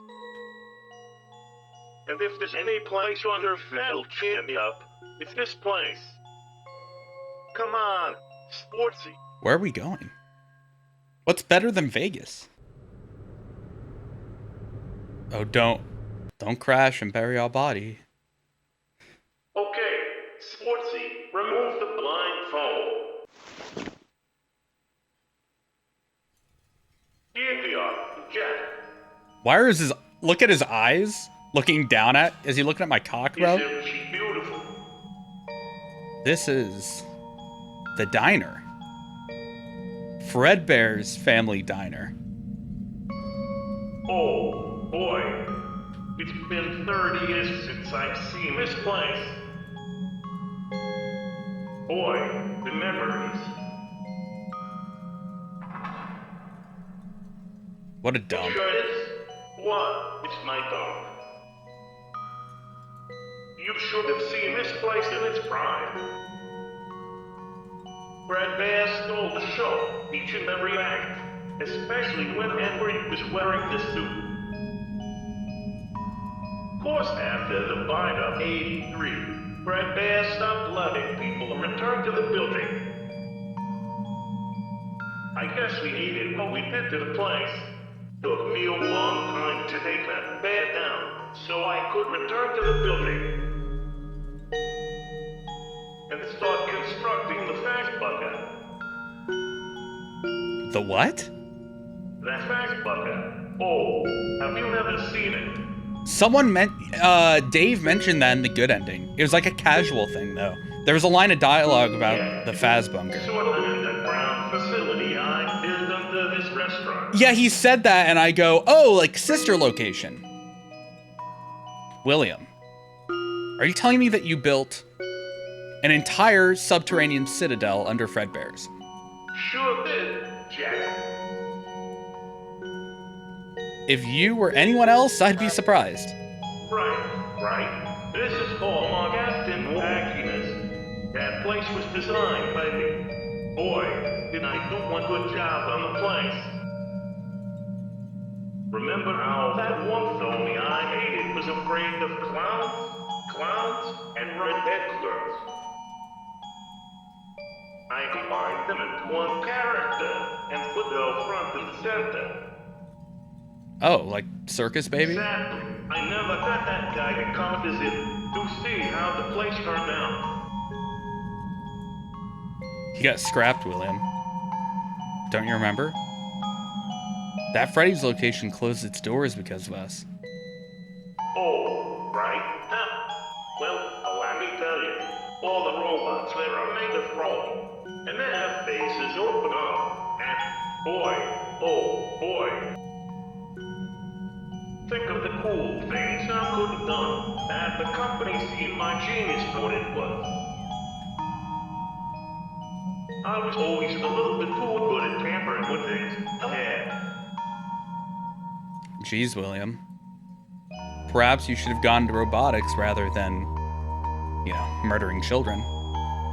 And if there's any place on earth that'll cheer me up, it's this place. Come on, Sportsy. Where are we going? What's better than Vegas? Oh, don't crash and bury our body. Okay, Sportsy, remove the blindfold. Here we are, Jack. Why is his... Look at his eyes looking down at... Is he looking at my cock, bro? Isn't she beautiful? This is... the diner. Fredbear's family diner. Oh, boy. It's been 30 years since I've seen this place. Boy, the memories. What a dump. Sure is? What? It's my dog. You should have seen this place in its prime. Fredbear stole the show, each and every act, especially when Henry was wearing the suit. Of course, after the fight of 83, Fredbear stopped letting people return to the building. I guess we hated what we did to the place. Took me a long time to take that bear down, so I could return to the building and start constructing the Fazbender. The what? That Fazbender. Oh, have you never seen it? Someone Dave mentioned that in the good ending. It was like a casual thing, though. There was a line of dialogue about the Fazbender. Sort of an underground facility I built under this restaurant. Yeah, he said that, and I go, oh, like sister location. William, are you telling me that you built an entire subterranean citadel under Fredbear's? Sure did, Jack. If you were anyone else, I'd be surprised. Right. This is hallmark acting wackiness. That place was designed by me. Boy, did I do one good job on the place. Remember how that one phony I hated was afraid of clowns, and redhead girls? I combined them into one character and put them front and center. Oh, like Circus Baby? Exactly. I never got that guy to come visit to see how the place turned out. He got scrapped, William. Don't you remember? That Freddy's location closed its doors because of us. Oh, right. Well, let me tell you, all the robots there are made of chrome, and their faces open up, and boy, oh boy. Think of the cool things I could have done had the company seen my genius for what it was. I was always a little bit too good at tampering with things. Jeez, William. Perhaps you should have gone to robotics rather than, you know, murdering children.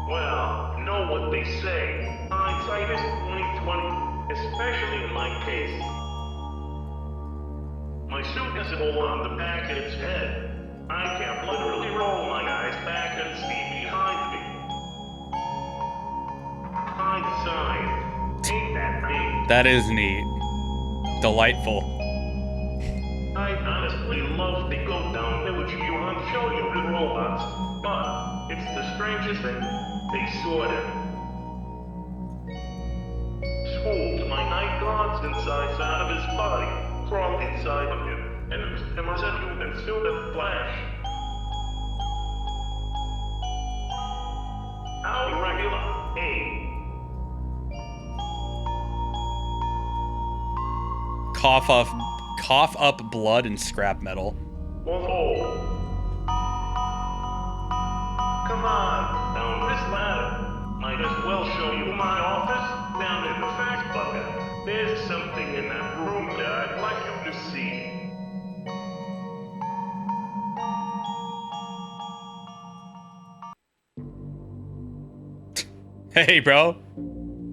Well, you know what they say. Hindsight is 20/20, especially in my case. My suit has a hole on the back of its head. I can literally roll my eyes back and see behind me. Hindsight. Ain't that neat? That is neat. Delightful. I honestly love to go down there with you and show you the robots, but it's the strangest thing. They sort of swooped my night guards insides out of his body, crawled inside of him, and immersed him in soon a flash. How irregular, eh? Cough up blood and scrap metal. Oh. Come on, down this ladder. Might as well show you my office down in the fact bucket. There's something in that room that I'd like you to see. Hey, bro.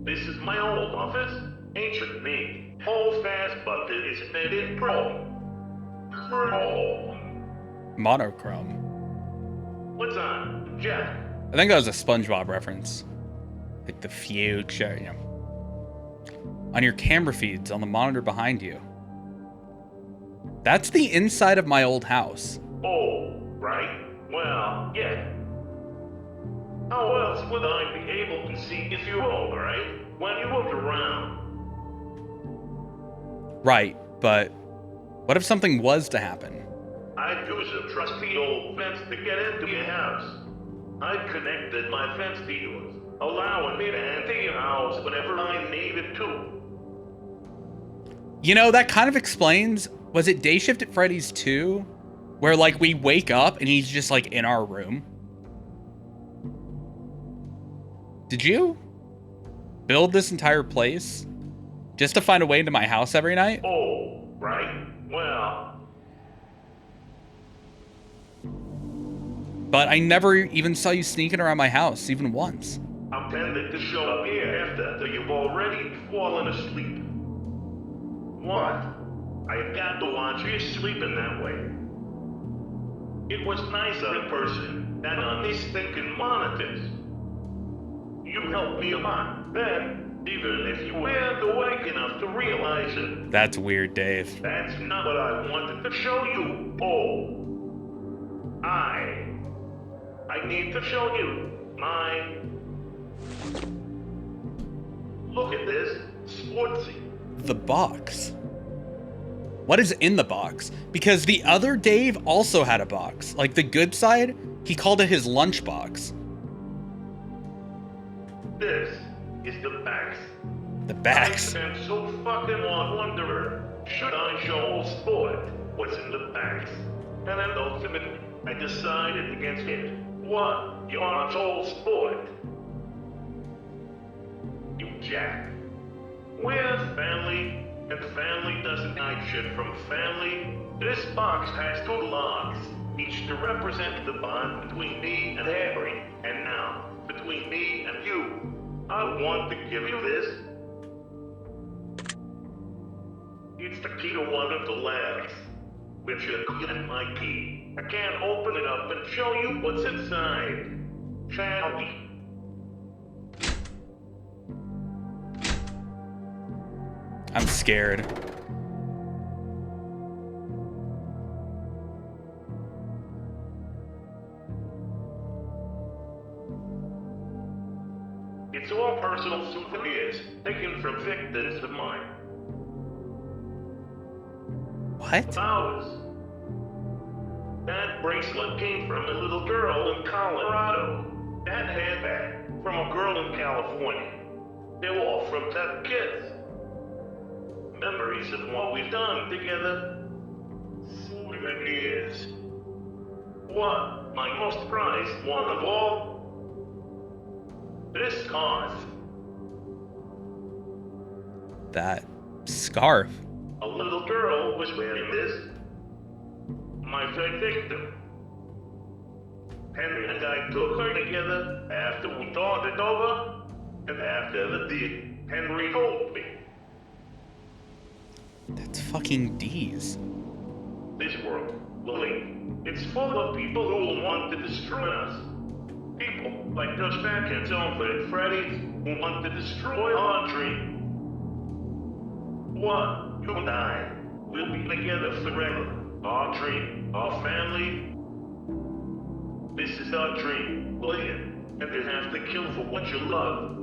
This is my old office. Ancient me. Whole fast bucket is fitted pro. Monochrome. What's on, Jeff? I think that was a SpongeBob reference. Like the future, you know. On your camera feeds on the monitor behind you. That's the inside of my old house. Oh, right. Well, yeah. How else would I be able to see if you're home, right? When you looked around. Right, but what if something was to happen? I'd use a trusty old fence to get into your house. I'd connected my fence to yours, allowing me to enter your house whenever I needed to. You know, that kind of explains, was it Dayshift at Freddy's 2? Where, like, we wake up and he's just, like, in our room. Did you build this entire place just to find a way into my house every night? Oh, right. Well, But I never even saw you sneaking around my house, even once. I'm tended to show up here after you've already fallen asleep. What? I've got to watch you sleeping that way. It was nicer in person than on these thinking monitors. You helped me a lot then, even if you weren't awake enough to realize it. That's weird, Dave. That's not what I wanted to show you. Oh. I need to show you my... Look at this. Sportsy. The box. What is in the box? Because the other Dave also had a box. Like the good side, he called it his lunch box. This is the backs. The I backs. spent so fucking long wondering, should I show old sport what's in the backs? And then ultimately, I decided against it. What? You aren't old sport. You jack. We're family, and family doesn't hide shit from family. This box has two logs, each to represent the bond between me and Harry, and now, between me and you. I want to give you this. It's the key to one of the labs, which is my key. I can't open it up and show you what's inside. Shall we? I'm scared. It's all personal souvenirs taken from victims of mine. What? Ours. That bracelet came from a little girl in Colorado. That handbag from a girl in California. They're all from that kids. Memories of what we've done together. Souvenirs. What? My most prized one of all? This scarf. That scarf. A little girl was wearing this. My third victim. Henry and I took her together after we thought it over, and after the deed, Henry told me. That's fucking D's. This world, Lily, it's full of people who will want to destroy us. People like those fatheads over at Freddy's who want to destroy our dream. What? You and I will be together forever. Our dream, our family. This is our dream, William, and you have to kill for what you love.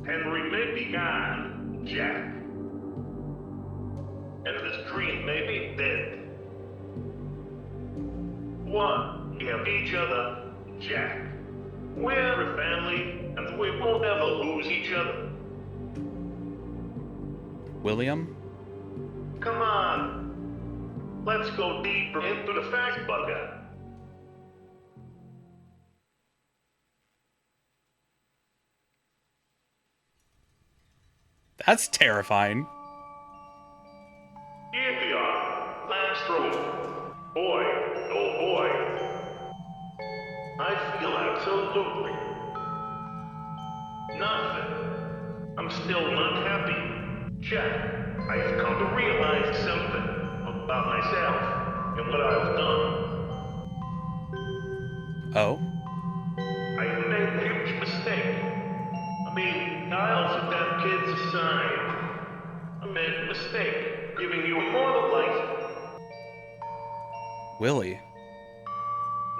Henry may be gone, Jack. And this dream may be dead. What? We have each other, Jack. We're a family, and we won't ever lose each other. William? Come on. Let's go deeper into the fact bucket. That's terrifying. Here we are. Last room. Boy, oh boy. I feel absolutely nothing. I'm still not happy. Jack, I've come to realize something about myself and what I've done. Oh? I've made a huge mistake. I mean, Niles and that kid's aside. I made a mistake giving you immortal life. Willie.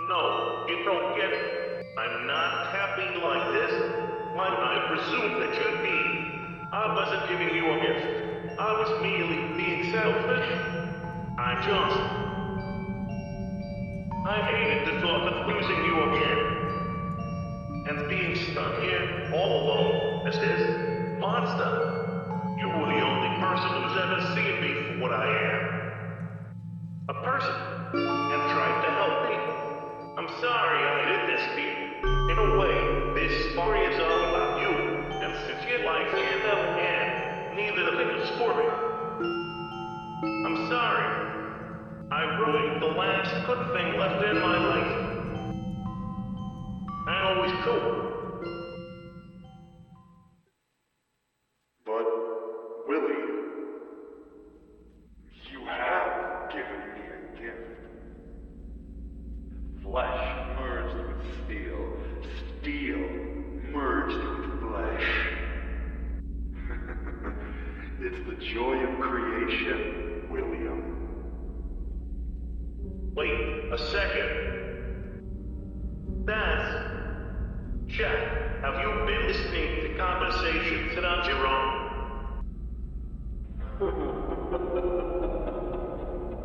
No, you don't get it. I'm not happy like this. Why would I presume that you'd be? I wasn't giving you a gift. I was merely being selfish. I hated the thought of losing you again. And being stuck here, all alone, as this monster. You were the only person who's ever seen me for what I am. A person like stand-up and neither of it is for me. I'm sorry. I ruined the last good thing left in my life. I'm always cool. But, Willie, you have given me a gift. Flesh merged with steel, steel merged with flesh. It's the joy of creation, William. Wait a second. That's... Jack, have you been listening to conversations that aren't your own?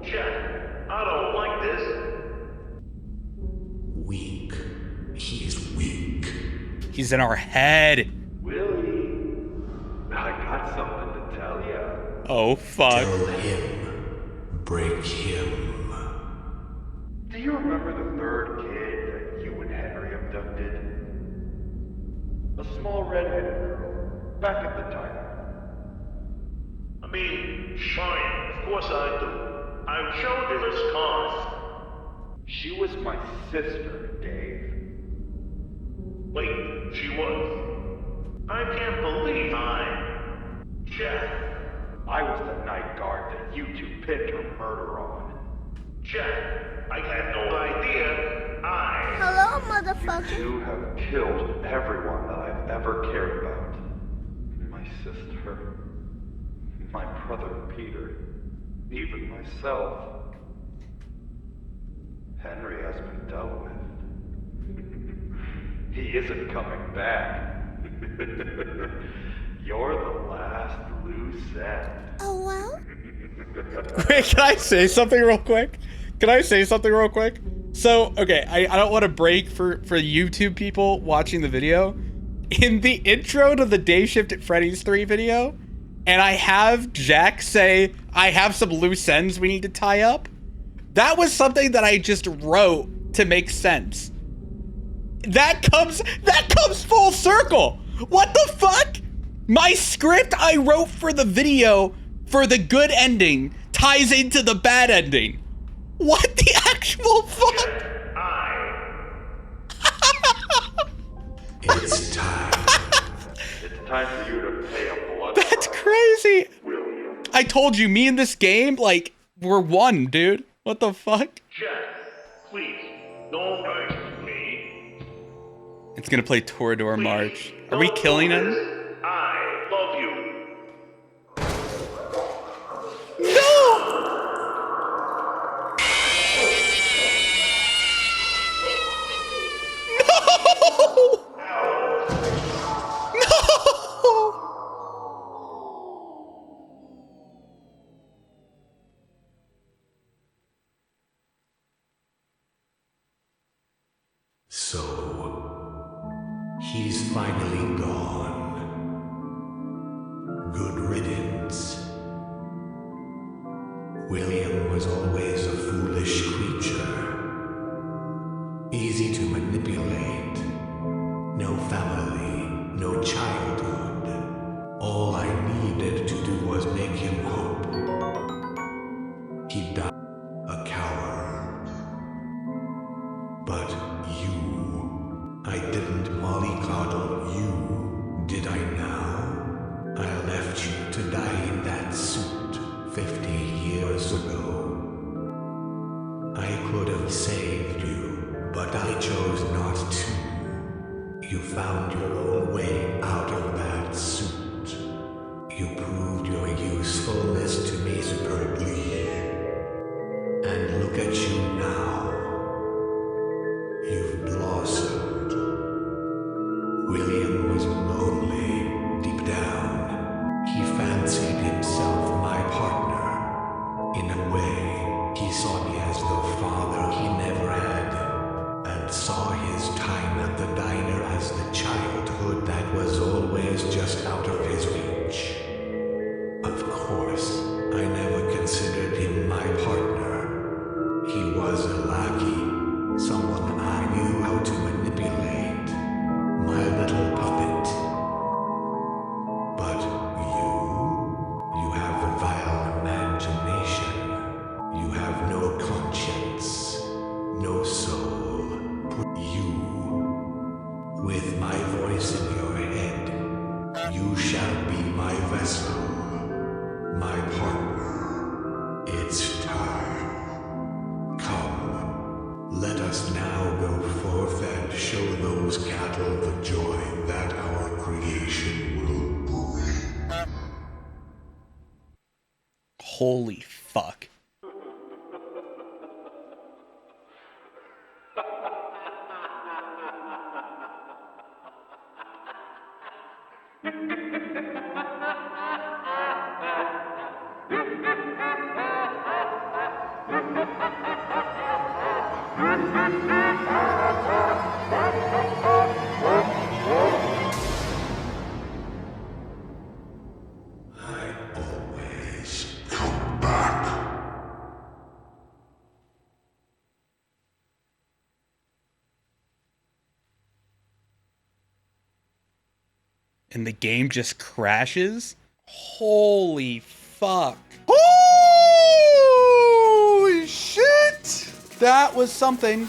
Jack, I don't like this. Weak. He's weak. He's in our head. Willie, I got something to tell you. Oh, fuck. Tell him. Break him. Do you remember the third kid that you and Henry abducted? A small red-headed girl, back at the time. I mean, fine, of course I do. I've showed you the scars. She was my sister, Dave. Wait, she was? I can't believe Jack. I was the night guard that you two pinned her murder on. Jack, I had no idea. Hello, motherfucker. You have killed everyone that I've ever cared about. My sister, my brother Peter, even myself. Henry has been dealt with. He isn't coming back. You're the last loose end. Oh, well? Wait, can I say something real quick? So, okay, I don't want to break for YouTube people watching the video. In the intro to the Dayshift at Freddy's 3 video, and I have Jack say, I have some loose ends we need to tie up. That was something that I just wrote to make sense. That comes full circle. What the fuck? My script I wrote for the video for the good ending ties into the bad ending. What the actual fuck? It's time. It's time for you to pay a blood That's price, crazy. William. I told you, me in this game, like, we're one, dude. What the fuck? Jack, please, don't hurt me. It's gonna play Torador March. Are we killing him? I love you. No! So, he's finally gone. Good riddance. William was always a foolish creature. Easy to manipulate. No family, no childhood. All I needed to do was make him hope. He died a coward. But you, I didn't mollycoddle you, did I now? I left you to die in that suit 50 years ago. I could have saved you, but I chose not to. You found your own way out of that suit. You proved your usefulness to me superbly. And look at you now. You've blossomed. William was lonely deep down. He fancied himself my partner. In a way, he saw me as the father he never had, and saw his time at the diner as the childhood that was always just out of his reach. Of course, shall be my vessel, my partner. It's time. Come, let us now go forth and show those cattle the joy that our creation will bring. Holy fuck. I always come back. And the game just crashes? Holy fuck. Holy shit! That was something.